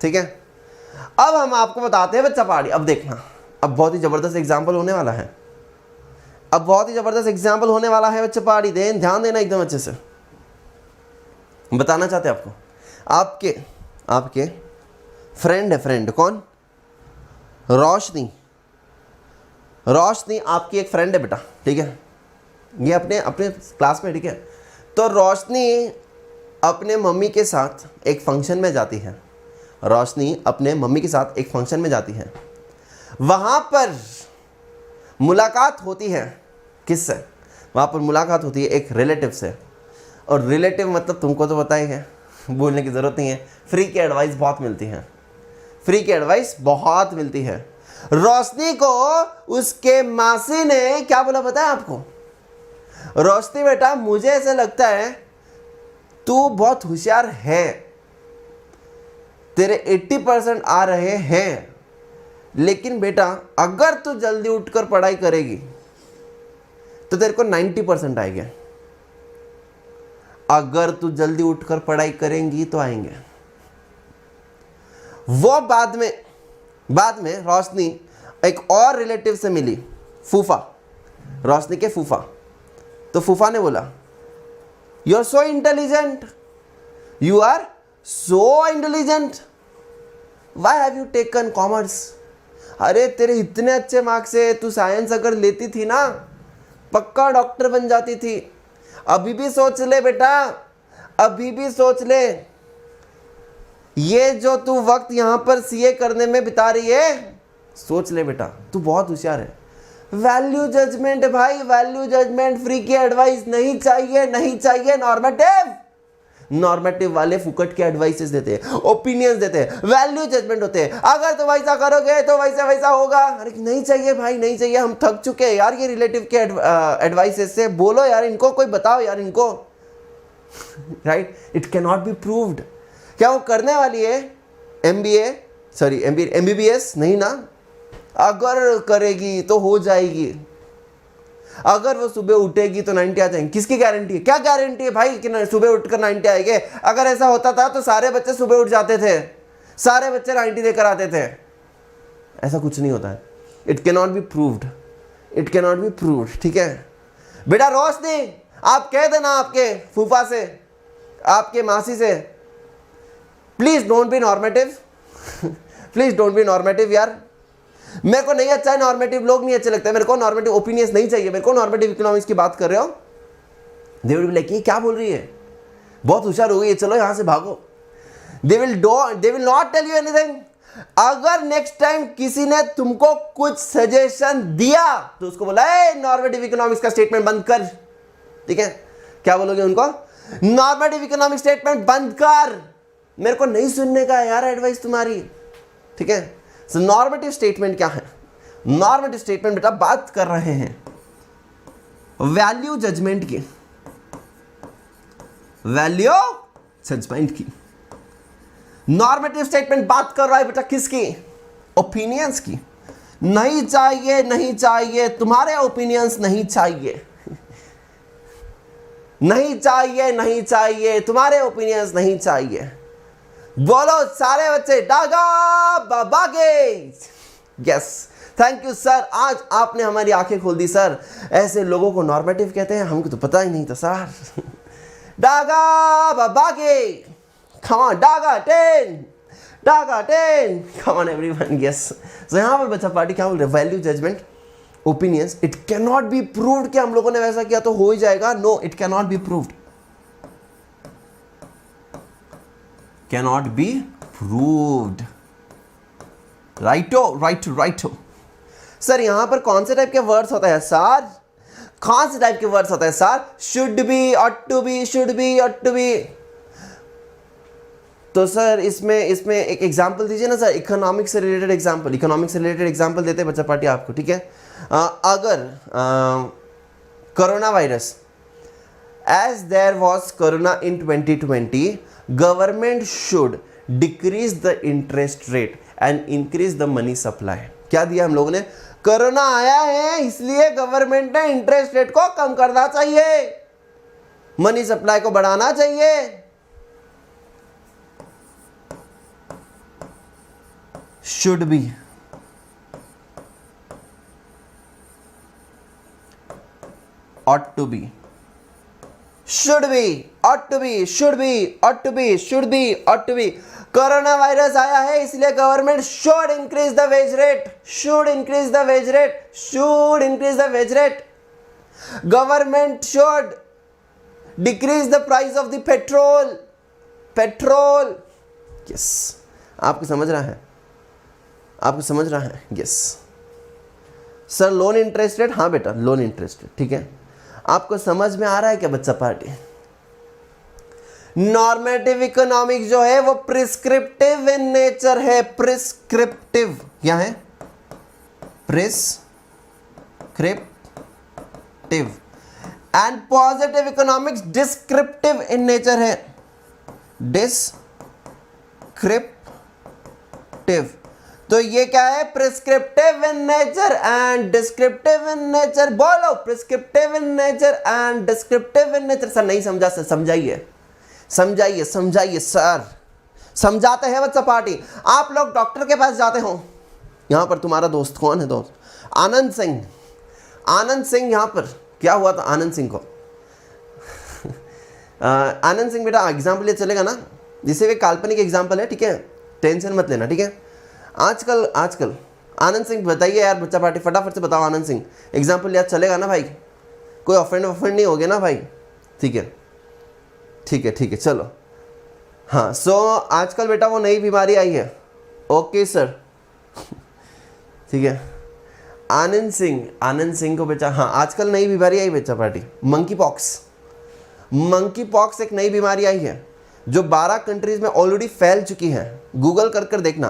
ठीक है, अब हम आपको बताते हैं बच्चा पहाड़ी. अब देखना, अब बहुत ही जबरदस्त एग्जाम्पल होने वाला है. अब बहुत ही जबरदस्त एग्जाम्पल होने वाला है बच्चा पहाड़ी. ध्यान देना एकदम अच्छे से. बताना चाहते हैं आपको, आपके फ्रेंड है. फ्रेंड कौन? रोशनी. रोशनी आपकी एक फ्रेंड है बेटा. ठीक है, ये अपने क्लास में. ठीक है, तो रोशनी अपने मम्मी के साथ एक फंक्शन में जाती है. रोशनी अपने मम्मी के साथ एक फंक्शन में जाती है. वहां पर मुलाकात होती है. किससे? वहां पर मुलाकात होती है एक रिलेटिव से. और रिलेटिव मतलब तुमको तो पता ही है, बोलने की ज़रूरत नहीं है. फ्री की एडवाइस बहुत मिलती है. फ्री की एडवाइस बहुत मिलती है. रोशनी को उसके मासी ने क्या बोला पता है आपको? रोशनी बेटा मुझे ऐसा लगता है तू बहुत होशियार है, तेरे 80% आ रहे हैं, लेकिन बेटा अगर तू जल्दी उठकर पढ़ाई करेगी तो तेरे को 90% आएंगे. अगर तू जल्दी उठकर पढ़ाई करेंगी तो आएंगे. वो बाद में रोशनी एक और रिलेटिव से मिली. फूफा, रोशनी के फूफा. तो फूफा ने बोला you are so intelligent, you are so intelligent, why have you taken commerce? अरे तेरे इतने अच्छे मार्क्स से तू साइंस अगर लेती थी ना, पक्का डॉक्टर बन जाती थी। अभी भी सोच ले बेटा, अभी भी सोच ले, ये जो तू वक्त यहां पर सीए करने में बिता रही है, सोच ले बेटा, तू बहुत होशियार है। वैल्यू जजमेंट भाई, वैल्यू जजमेंट, फ्री की एडवाइस नहीं चाहिए, नहीं चाहिए। नॉर्मेटिव वाले फुकट के एडवाइसेस देते हैं, ओपिनियंस देते हैं, वैल्यू जजमेंट होते हैं, अगर तुम ऐसा करोगे तो वैसा वैसा होगा। अरे नहीं चाहिए भाई, नहीं चाहिए, हम थक चुके हैं यार ये रिलेटिव के एडवाइसेस से। बोलो यार इनको, कोई बताओ यार इनको, right? It can not be proved. क्या वो करने वाली है एमबीबीएस? नहीं ना, अगर करेगी तो हो जाएगी। अगर वो सुबह उठेगी तो 90 आ जाएंगे, किसकी गारंटी है? क्या गारंटी है भाई कि सुबह उठकर 90 आएंगे? अगर ऐसा होता था तो सारे बच्चे सुबह उठ जाते थे, सारे बच्चे 90 लेकर आते थे। ऐसा कुछ नहीं होता है। It can not be proved, it can not be proved, ठीक है बेटा? रोशनी, आप कह देना आपके फूफा से, आपके मासी से, please don't be normative, please don't be normative यार। मेरे को नहीं अच्छा है नॉर्मेटिव, लोग नहीं अच्छे लगते मेरे को, नॉर्मेटिव ओपिनियंस नहीं चाहिए मेरे को। नॉर्मेटिव इकोनॉमिक्स की बात कर रहे हो, दे विल बी लाइक ये क्या बोल रही है, बहुत होशियार हो गई है, चलो यहां से भागो। They will not tell you anything. अगर नेक्स्ट टाइम किसी ने तुमको कुछ सजेशन दिया तो उसको बोला नॉर्मेटिव इकोनॉमिक्स का स्टेटमेंट बंद कर, ठीक है? क्या बोलोगे उनको? नॉर्मेटिव इकोनॉमिक्स स्टेटमेंट बंद कर, मेरे को नहीं सुनने का है यार एडवाइस तुम्हारी, ठीक है? सो नॉर्मेटिव स्टेटमेंट क्या है? नॉर्मेटिव स्टेटमेंट बेटा बात कर रहे हैं वैल्यू जजमेंट की, वैल्यू जजमेंट की। नॉर्मेटिव स्टेटमेंट बात कर रहा है बेटा किसकी? ओपिनियंस की। नहीं चाहिए, नहीं चाहिए, तुम्हारे ओपिनियंस नहीं चाहिए, नहीं चाहिए, नहीं चाहिए, तुम्हारे ओपिनियंस नहीं चाहिए। बोलो सारे बच्चे, डागा बाबा के। यस, थैंक यू सर, आज आपने हमारी आंखें खोल दी सर। ऐसे लोगों को नॉर्मेटिव कहते हैं, हमको तो पता ही नहीं था सर। डागा बाबा के, come on Daga 10, Daga 10, come on everyone. Yes, so यहां पर बच्चा पार्टी क्या बोल रहे हैं? Value judgement, opinions, it can not be proved कि हम लोगों ने वैसा किया तो हो ही जाएगा। No, it can not be proved, cannot be proved. Righto. Sir यहां पर कौन से टाइप के वर्ड्स होता है सर? कौन से टाइप के वर्ड्स होता है sir? Should be, ought to be, should be, ought to be. तो सर इसमें एक एग्जांपल दीजिए ना सर, इकोनॉमिक्स से रिलेटेड एग्जांपल। इकोनॉमिक्स से रिलेटेड एग्जांपल देते हैं बच्चा पार्टी आपको, ठीक है? अगर corona virus, as there was corona in 2020, government should decrease the interest rate and increase the money supply. क्या दिया हम लोगों ने? कोरोना आया है इसलिए गवर्नमेंट ने इंटरेस्ट रेट को कम करना चाहिए, मनी सप्लाई को बढ़ाना चाहिए। Should be, ought to be, should be, ought to be, should be, ought to be, should be, ought to be। Corona virus आया है इसलिए government should increase the wage rate, should increase the wage rate, should increase the wage rate. Government should decrease the price of the petrol, petrol. Yes, आपको समझ रहा है? आपको समझ रहा है? Yes sir. Loan interest rate, हाँ बेटा लोन इंटरेस्ट रेट, ठीक है? आपको समझ में आ रहा है क्या बच्चा पार्टी? नॉर्मेटिव इकोनॉमिक्स जो है वो प्रिस्क्रिप्टिव इन नेचर है, प्रिस्क्रिप्टिव। क्या है? Prescriptive. And positive economics descriptive in nature है, डिस्क्रिप्टिव। तो ये क्या है? Prescriptive in nature and descriptive in nature. बोलो, prescriptive in nature and descriptive in nature. Sir नहीं समझा सर, समझाइए समझाइए समझाइए सर। समझाते हैं बच्चा पार्टी। आप लोग डॉक्टर के पास जाते हो, यहां पर तुम्हारा दोस्त कौन है? दोस्त आनंद सिंह। आनंद सिंह, यहां पर क्या हुआ था आनंद सिंह को? आनंद सिंह बेटा एग्जाम्पल ये चलेगा ना, जिसे वे काल्पनिक एग्जाम्पल है, ठीक है, टेंशन मत लेना, ठीक है। आजकल आनंद सिंह बताइए यार, बच्चा पार्टी फटाफट से बताओ आनंद सिंह, एग्जाम्पल याद चलेगा ना भाई, कोई ऑफेंड नहीं हो गया ना भाई, ठीक है ठीक है ठीक है चलो। हाँ सो आजकल बेटा वो नई बीमारी आई है, ओके सर ठीक है। आनंद सिंह को बेटा, हाँ आजकल नई बीमारी आई बच्चा पार्टी, मंकी पॉक्स एक नई बीमारी आई है जो 12 कंट्रीज में ऑलरेडी फैल चुकी है, गूगल कर देखना,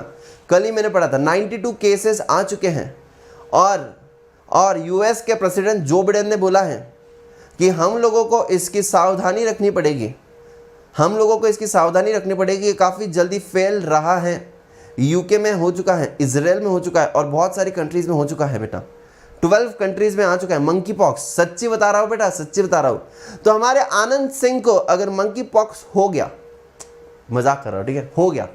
कल ही मैंने पढ़ा था 92 केसेस आ चुके हैं। और यूएस के प्रेसिडेंट जो बिडेन ने बोला है कि हम लोगों को इसकी सावधानी रखनी पड़ेगी, ये काफ़ी जल्दी फैल रहा है, यूके में हो चुका है, इजराइल में हो चुका है और बहुत सारी कंट्रीज में हो चुका है बेटा, 12 कंट्रीज में आ चुका है मंकी पॉक्स, सच्ची बता रहा हूँ बेटा, सच्ची बता रहा हूँ। तो हमारे आनंद सिंह को अगर मंकी पॉक्स हो गया, मजाक कर रहा हूँ ठीक है, हो गया,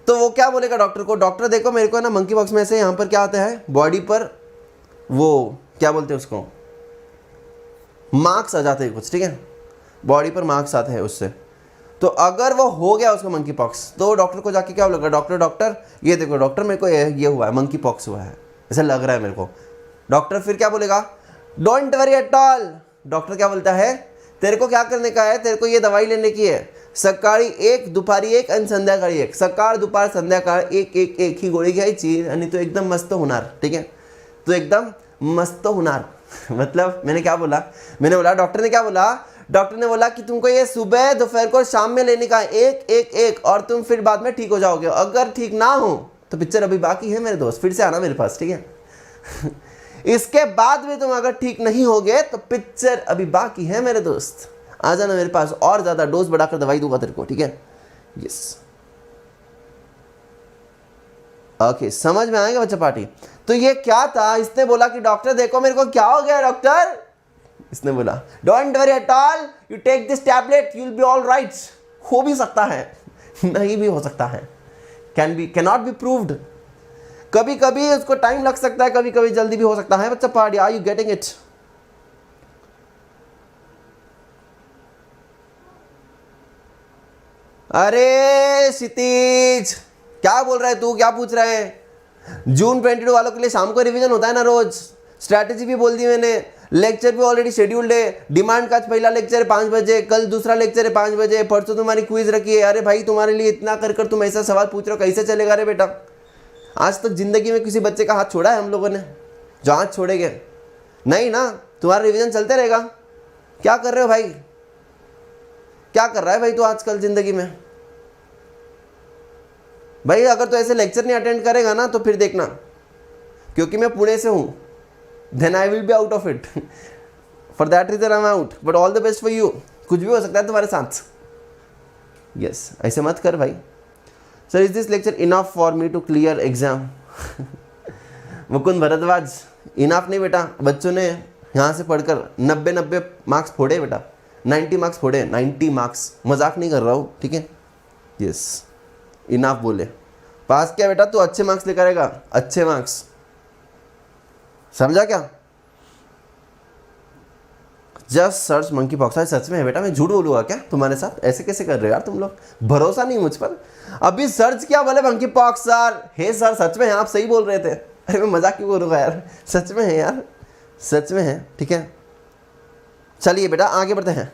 तो वो क्या बोलेगा डॉक्टर को, डॉक्टर देखो मेरे को ना मंकी पॉक्स में से यहाँ पर क्या होता है, बॉडी पर वो क्या बोलते हैं उसको, मार्क्स आ जाते हैं कुछ, ठीक है, बॉडी पर मार्क्स आते हैं उससे। तो अगर वो हो गया उसको मंकी पॉक्स, तो डॉक्टर को जाके क्या बोलेगा, डॉक्टर ये देखो डॉक्टर मेरे को ये हुआ है, मंकी पॉक्स हुआ है, ऐसा लग रहा है मेरे को। डॉक्टर फिर क्या बोलेगा, don't worry at all. Doctor क्या बोलता है, तेरे को क्या करने का है, तेरे को ये दवाई लेने की है, सकाळी 1 दुपारी 1 आणि संध्याकाळी 1, सकाळ दुपार संध्याकाळ 1 ही गोळी घ्यायची आणि तो एकदम मस्त होणार, ठीक है, तो एकदम मस्त होणार मतलब मैंने क्या बोला, डॉक्टर ने बोला कि तुमको ये सुबह दोपहर को शाम में लेने का 1 और तुम फिर बाद में ठीक हो जाओगे, अगर ठीक ना हो तो पिक्चर अभी बाकी है मेरे दोस्त, फिर से आना मेरे पास, ठीक है इसके बाद भी तुम अगर ठीक नहीं होगे तो पिक्चर अभी बाकी है मेरे दोस्त, आ जाना मेरे पास, और ज्यादा डोज बढ़ाकर दवाई दूंगा तेरे को, ठीक है। यस ओके, समझ में आएगा बच्चा पार्टी। तो ये क्या था, इसने बोला कि डॉक्टर देखो मेरे को क्या हो गया डॉक्टर, इसने बोला don't worry at all, you take this tablet you will be all right. हो भी सकता है, नहीं भी हो सकता है, कैनॉट बी प्रूव्ड, कभी कभी उसको टाइम लग सकता है, कभी कभी जल्दी भी हो सकता है बच्चा party, are you getting it. अरे क्षितिज क्या बोल रहा है तू, क्या पूछ रहा है, जून 22 वालों के लिए शाम को रिवीजन होता है ना रोज, स्ट्रैटेजी भी बोल दी मैंने, लेक्चर भी ऑलरेडी शेड्यूल्ड है, डिमांड का पहला लेक्चर है 5 बजे, कल दूसरा लेक्चर है 5 बजे, परसों तुम्हारी क्विज रखी है। अरे भाई तुम्हारे लिए इतना कर तुम ऐसा सवाल पूछ रहे हो, कैसे चलेगा रे बेटा। आज तक जिंदगी में किसी बच्चे का हाथ छोड़ा है हम लोगों ने, जो हाथ छोड़ेंगे नहीं ना, तुम्हारा रिवीजन चलते रहेगा। क्या कर रहे हो भाई, क्या कर रहा है भाई तू आजकल जिंदगी में भाई। अगर तो ऐसे लेक्चर नहीं अटेंड करेगा ना तो फिर देखना, क्योंकि मैं पुणे से हूं, then I will be out of it for that reason I'm out, but all the best for you। कुछ भी हो सकता है तुम्हारे साथ, yes ऐसे मत कर भाई। Sir is this lecture enough for me to clear exam Mukund Bharadwaj, enough नहीं बेटा, बच्चों ने यहाँ से पढ़कर 90 मार्क्स फोड़े बेटा, 90 मार्क्स फोड़े, 90 मार्क्स, मजाक नहीं कर रहा हूँ, ठीक है। यस इनफ बोले, पास किया बेटा, तू अच्छे मार्क्स लेकर आएगा, अच्छे मार्क्स, समझा क्या। Just search monkeypox. सच में है बेटा, मैं झूठ बोलूंगा क्या तुम्हारे साथ, ऐसे कैसे कर रहे हो यार तुम लोग, भरोसा नहीं मुझ पर। अभी सर्च किया बोले मंकी पॉक्स सर, हे सर सच में है, आप सही बोल रहे थे। अरे मैं मजाक क्यों बोलूंगा यार, सच में है यार, सच में है, ठीक है। चलिए बेटा आगे बढ़ते हैं,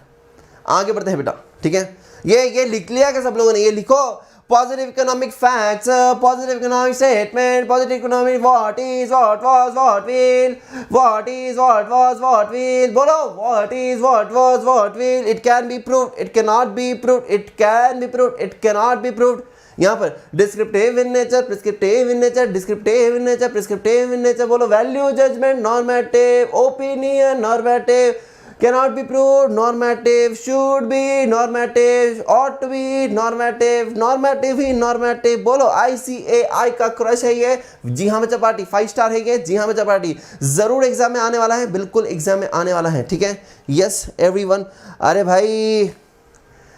आगे बढ़ते हैं बेटा, ठीक है। ये लिख लिया क्या सब लोगों ने, ये लिखो। Positive economic facts, positive economic statement, positive economic what is, what was, what will, what is, what was, what will, बोलो what is, what was, what will, it can be proved, it cannot be proved, it can be proved, it cannot be proved। यहाँ पर descriptive in nature, prescriptive in nature, descriptive in nature, prescriptive in nature, बोलो value, judgment, normative, opinion, normative, cannot be proved, normative, should be, normative, ought to be, normative, normative he normative, बोलो ICAI का क्रश है ये। जी हाँ बच्चा पार्टी, 5 स्टार है ये, जी हाँ बच्चा पार्टी, जरूर एग्जाम में आने वाला है, बिल्कुल एग्जाम में आने वाला है, ठीक है। Yes everyone. अरे भाई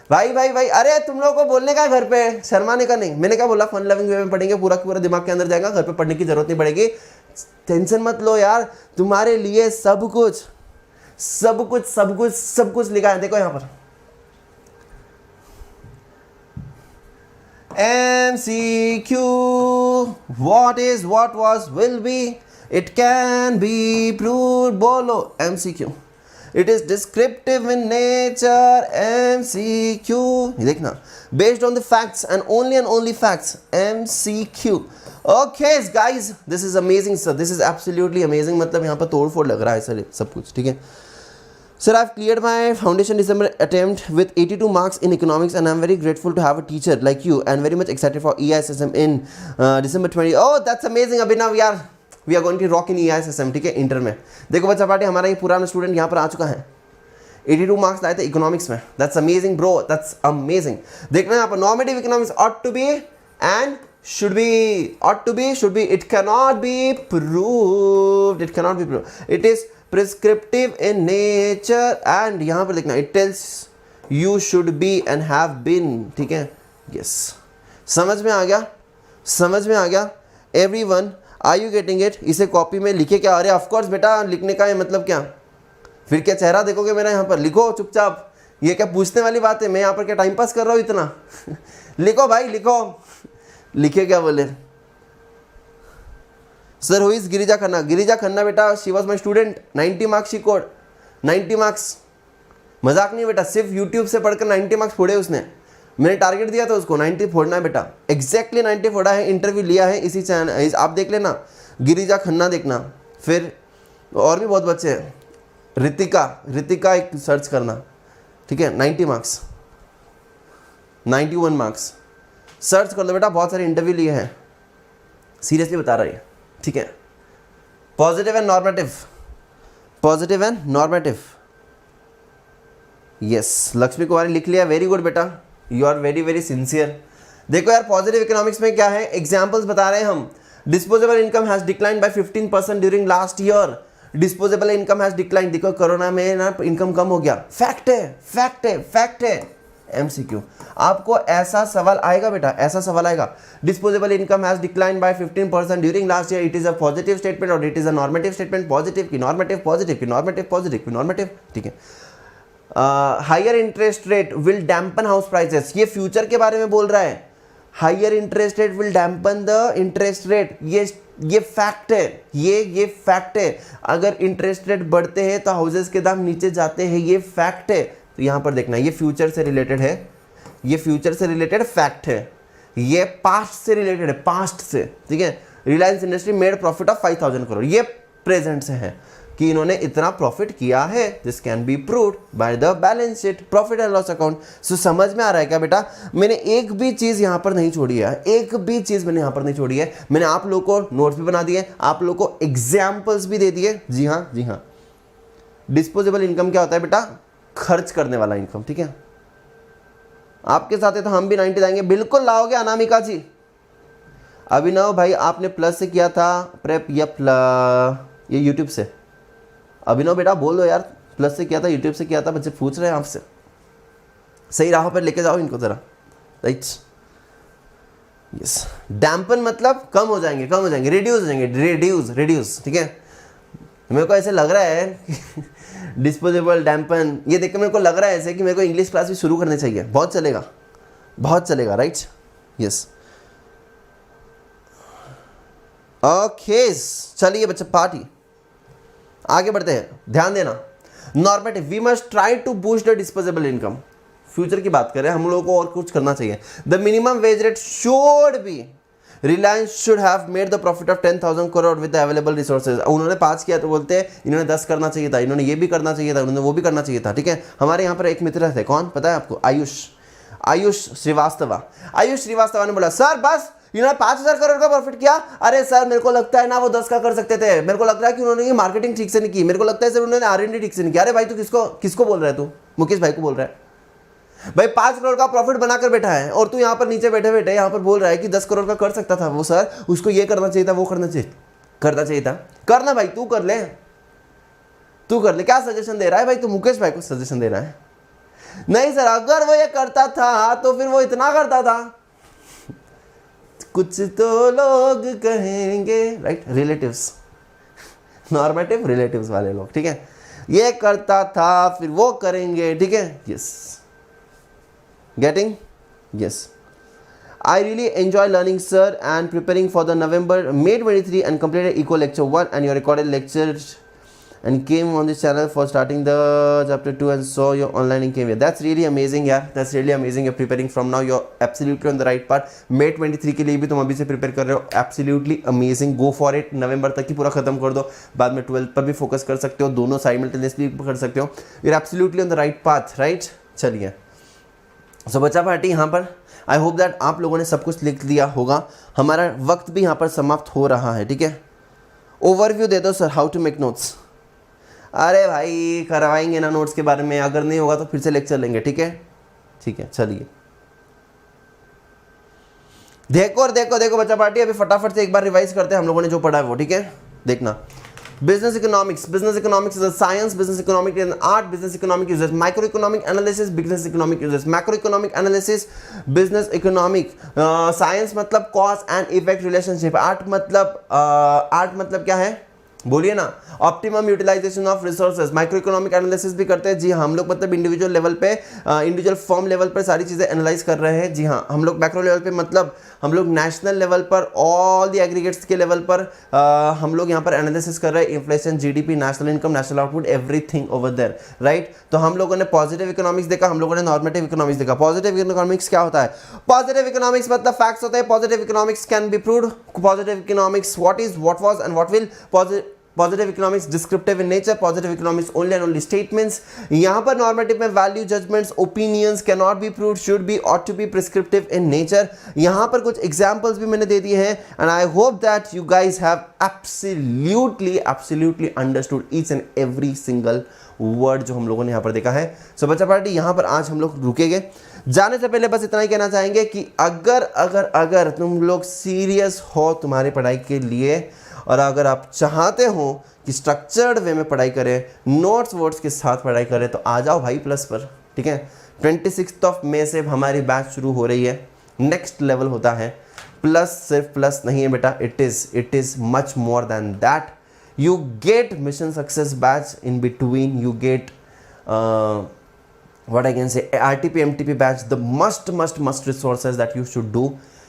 भाई भाई भाई, अरे तुम लोगों को बोलने का घर पे, शर्माने का नहीं। मैंने क्या बोला, फन लविंग वे में पढ़ेंगे, पूरा पूरा दिमाग के अंदर जाएगा, घर पे पढ़ने की जरूरत नहीं पड़ेगी, टेंशन मत लो यार, तुम्हारे लिए सब कुछ सब कुछ सब कुछ सब कुछ लिखा है, देखो यहां पर MCQ, what is, what was, will be, it can be proved, बोलो MCQ, it is descriptive in nature, MCQ, ये देखना, based on the facts and only facts, MCQ. Okay guys, this is amazing sir, this is absolutely amazing, मतलब यहाँ पर तोड़ फोड़ लग रहा है सर सब कुछ, ठीक है. Sir, I've cleared my foundation December attempt with 82 marks in economics and I'm very grateful to have a teacher like you and very much excited for EISSM in December 20. Oh, that's amazing. Abhinav, we are going to rock in EISSM, ठीक है, इंटर में. देखो बच्चा पार्टी, हमारा ये पुराना स्टूडेंट यहाँ पर आ चुका है. 82 मार्क्स लाए थे इकोनॉमिक्स में. That's amazing bro, that's amazing. देखना यहाँ पर normative economics ought to be and should be, ought to be, should be, it cannot be proved, it cannot be proved. It is prescriptive in nature and यहाँ पर देखना it tells you should be and have been, ठीक है. yes, समझ में आ गया, समझ में आ गया everyone, are you getting it? इसे कॉपी में लिखे क्या? अरे ऑफ कोर्स बेटा, लिखने का है मतलब क्या, फिर क्या चेहरा देखोगे मेरा यहाँ पर? लिखो चुपचाप, ये क्या पूछने वाली बात है? मैं यहाँ पर क्या टाइम पास कर रहा हूँ इतना? लिखो भाई लिखो, लिखे क्या बोले. Sir who is Girija Khanna? Girija Khanna बेटा, she was my student, 90 marks she got, 90 marks, मजाक नहीं बेटा, सिर्फ यूट्यूब से पढ़कर 90 मार्क्स फोड़े उसने. मैंने टारगेट दिया था उसको 90 फोड़ना है बेटा, एग्जैक्टली 90 फोड़ा है, इंटरव्यू लिया है इसी चैनल, आप देख लेना, गिरिजा खन्ना देखना. फिर और भी बहुत बच्चे हैं, ऋतिका एक सर्च करना, ठीक है, 90 मार्क्स, 91 मार्क्स, सर्च कर लो बेटा, बहुत सारे इंटरव्यू लिए हैं, सीरियसली बता रहा है, ठीक है. Positive and normative, positive and normative, yes. Lakshmi Kumari लिख लिया, वेरी गुड बेटा, you are very very sincere. देखो यार, पॉजिटिव इकोनॉमिक्स में क्या है, एग्जांपल्स बता रहे हैं हम. Disposable income has declined by 15% during last year. Disposable income has declined, देखो कोरोना में ना इनकम कम हो गया, फैक्ट है, फैक्ट है, फैक्ट है. MCQ, आपको ऐसा सवाल आएगा बेटा, ऐसा सवाल आएगा. Disposable income has declined by 15% during last year, it is a positive statement और it is a normative statement. Positive की नॉर्मेटिव, पॉजिटिव की नॉर्मेटिव, पॉजिटिव की नॉर्मेटिव, ठीक है. Higher interest rate will dampen house prices, ये फ्यूचर के बारे में बोल रहा है. Higher interest rate will dampen the interest rate, ये फैक्ट है, ये फैक्ट है. अगर इंटरेस्ट रेट बढ़ते हैं तो हाउसेस के दाम नीचे जाते हैं, ये फैक्ट है. तो यहाँ पर देखना, ये फ्यूचर से रिलेटेड है, ये फ्यूचर से रिलेटेड फैक्ट है. ये पास्ट से रिलेटेड है, पास्ट से, ठीक है. Reliance industry made profit of 5000 crore, ये प्रेजेंट से है कि इन्होंने इतना प्रॉफिट किया है. This can be proved by the balance sheet, profit and loss account. So समझ में आ रहा है क्या बेटा? मैंने एक भी चीज़ यहाँ पर नहीं छोड़ी है, एक भी चीज़ मैंने यहाँ पर नहीं छोड़ी है. मैंने आप लोगों को नोट्स भी बना दिए, आप लोगों को एग्जाम्पल्स भी दे दिए. जी हाँ, जी हाँ. डिस्पोजेबल इनकम क्या होता है बेटा? खर्च करने वाला इनकम, ठीक है. आपके साथ है तो हम भी 90 लाएंगे, बिल्कुल लाओगे अनामिका जी. अभिनव भाई आपने प्लस से किया था प्रेप या ये यूट्यूब से? अभिनव बेटा बोल दो यार, प्लस से किया था, यूट्यूब से किया था, बच्चे पूछ रहे हैं आपसे. सही राह पर लेके जाओ इनको जरा, राइट. यस, डैम्पन मतलब कम हो जाएंगे, कम हो जाएंगे, रिड्यूस हो जाएंगे, रिड्यूस, ठीक है. मेरे को ऐसे लग रहा है डिस्पोजेबल डैम्पन, ये देख के मेरे को लग रहा है ऐसे कि मेरे को इंग्लिश क्लास भी शुरू करनी चाहिए, बहुत चलेगा, बहुत चलेगा, राइट. यस, ओके, चलिए बच्चे पार्टी आगे बढ़ते हैं. ध्यान देना, normative, we must try to boost the disposable income. Future की बात करें, हम लोगों को और कुछ करना चाहिए. The minimum wage rate should be, Reliance should have made the profit of 10,000 crore with the available resources. उन्होंने 5 किया तो बोलते हैं इन्होंने 10 करना चाहिए था, इन्होंने ये भी करना चाहिए था, उन्होंने वो भी करना चाहिए था, ठीक है. हमारे यहाँ पर एक मित्र थे, कौन पता है आपको? आयुष श्रीवास्तव ने बोला सर बस इन्होंने 5,000 करोड़ का प्रॉफिट किया. अरे सर मेरे को लगता है ना वो 10 का कर सकते थे, मेरे को लगता है कि उन्होंने ये मार्केटिंग ठीक से नहीं की, मेरे को लगता है सर उन्होंने R&D ठीक से नहीं किया. अरे भाई तू किसको बोल रहा है? तू मुकेश भाई को बोल रहा है. भाई 5 करोड़ का प्रॉफिट बनाकर बैठा है और तू यहाँ पर नीचे बैठे बैठे यहाँ पर बोल रहा है कि 10 करोड़ का कर सकता था वो सर, उसको ये करना चाहिए था, वो करना चाहिए था. करना भाई, तू कर ले. क्या सजेशन दे रहा है भाई तू? मुकेश भाई को सजेशन दे रहा है? नहीं सर, अगर वो ये करता था तो फिर वो इतना करता था. कुछ तो लोग कहेंगे, राइट. रिलेटिव्स, नॉर्मेटिव रिलेटिव्स वाले लोग, ठीक है. ये करता था, फिर वो करेंगे, ठीक है। Yes, getting, yes. I really enjoy learning, sir, and preparing for the November May 23 and completed Eco Lecture 1 and your recorded lectures and came on this channel for starting the chapter 2 and saw your online and came here. That's really amazing, यार. That's really amazing. You're preparing from now. You're absolutely on the right part. May 23 के लिए भी तुम अभी से prepare कर रहे हो. Absolutely amazing. Go for it. नवंबर तक ही पूरा खत्म कर दो. बाद में 12 पर भी फोकस कर सकते हो. दोनों simultaneously कर सकते हो. You're absolutely on the right path, right? चलिए. So बच्चा पार्टी यहाँ पर आई होप दैट आप लोगों ने सब कुछ लिख दिया होगा. हमारा वक्त भी यहाँ पर समाप्त हो रहा है, ठीक है. ओवरव्यू दे दो sir, how to make notes. अरे भाई करवाएंगे ना नोट्स के बारे में, अगर नहीं होगा तो फिर से लेक्चर लेंगे, ठीक है. ठीक है, चलिए. देखो और देखो देखो बच्चा पार्टी, अभी फटाफट से एक बार रिवाइज करते हैं हम लोगों ने जो पढ़ा है वो, ठीक है. देखना. Business economics is a science. Business economics is an art. Business economics uses microeconomic analysis. Business economics uses macroeconomic analysis. Business economic science मतलब cause and effect relationship. art मतलब क्या है, बोलिए ना. Optimum utilisation of resources. Micro economic analysis भी करते हैं, जी हाँ. हम लोग मतलब इंडिविजुअल लेवल पे, इंडिविजुअल फर्म लेवल पर सारी चीज़ें एनालाइज कर रहे हैं, जी हाँ. हम लोग मैक्रो लेवल पे मतलब हम लोग नेशनल लेवल पर ऑल द एग्रीगेट्स के लेवल पर हम लोग यहाँ पर एनालिसिस कर रहे हैं. Inflation, GDP, national income, national output, everything over there, right. तो हम लोगों ने पॉजिटिव इकोनॉमिक्स देखा, हम लोगों ने नॉर्मेटिव इकोनॉमिक्स देखा. पॉजिटिव इकोनॉमिक्स क्या होता है? पॉजिटिव इकोनॉमिक्स मतलब फैक्ट्स होते हैं. Positive economics can be proved. Positive economics what is, what was and what will. Positive economics descriptive in nature. Positive economics only and only statements. यहाँ पर normative में value judgments, opinions cannot be proved, should be, ought to be prescriptive in nature. यहाँ पर कुछ examples भी मैंने दे दिए हैं and I hope that you guys have absolutely understood each and every single word जो हम लोगों ने यहाँ पर देखा है. So बच्चा पार्टी यहाँ पर आज हम लोग रुकेंगे. जाने से पहले बस इतना ही कहना चाहेंगे कि अगर तुम लोग सीरियस हो तुम्हारी पढ़ाई के लिए और अगर आप चाहते हो कि स्ट्रक्चर्ड वे में पढ़ाई करें, नोट्स वोट्स के साथ पढ़ाई करें, तो आ जाओ भाई प्लस पर, ठीक है. 26 मई से हमारी बैच शुरू हो रही है. नेक्स्ट लेवल होता है. प्लस सिर्फ प्लस नहीं है बेटा, it is much more than that. You get mission success batch in between. You get what I can say RTP MTP batch, the must resources that you should do.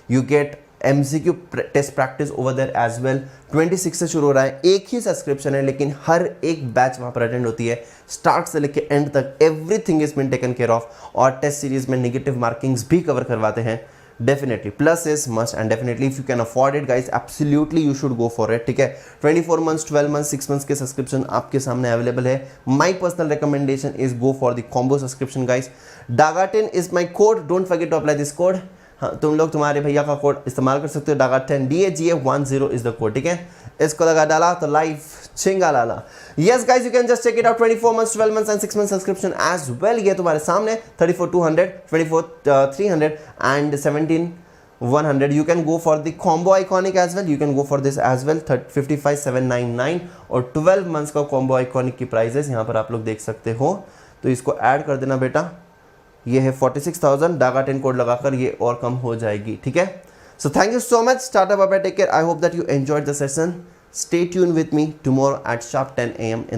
You get MCQ test practice over there as well. 26 से शुरू हो रहा है. एक ही सब्सक्रिप्शन है लेकिन हर एक बैच वहाँ पर अटेंड होती है, स्टार्ट से लेके एंड तक. Everything is been taken care of. और टेस्ट सीरीज में नेगेटिव मार्किंग्स भी कवर करवाते हैं. Definitely plus is must and definitely if you can afford it guys, absolutely you should go for it, ठीक है. 24 मंथ्स, 12 मंथ्स, 6 मंथ्स के सब्सक्रिप्शन आपके सामने अवेलेबल है. My personal recommendation is go for the combo subscription guys. डागा10 is my code, don't forget to apply this code. हाँ, तुम लोग तुम्हारे भैया का कोड इस्तेमाल कर सकते हो. डागा10 DAGA10 इज द कोड, ठीक है. इसको लगा डाला तो लाइफ छिंगा लाला. Yes guys, you can just check it out. 24 months, 12 months and 6 months subscription as well. ये तुम्हारे सामने 34,200, 24,300 and 17,100. You can go for the combo iconic as well. You can go for this as well. 55,799 और 12 मंथ्स का combo iconic की प्राइजेस यहाँ पर आप लोग देख सकते हो. तो इसको ऐड कर देना बेटा. ये है 46,000. डागा10 कोड लगाकर ये और कम हो जाएगी, ठीक है. So thank you so much. टाटा bye bye, take care. I hope that you enjoyed the session. Stay tune with me tomorrow at sharp 10 AM.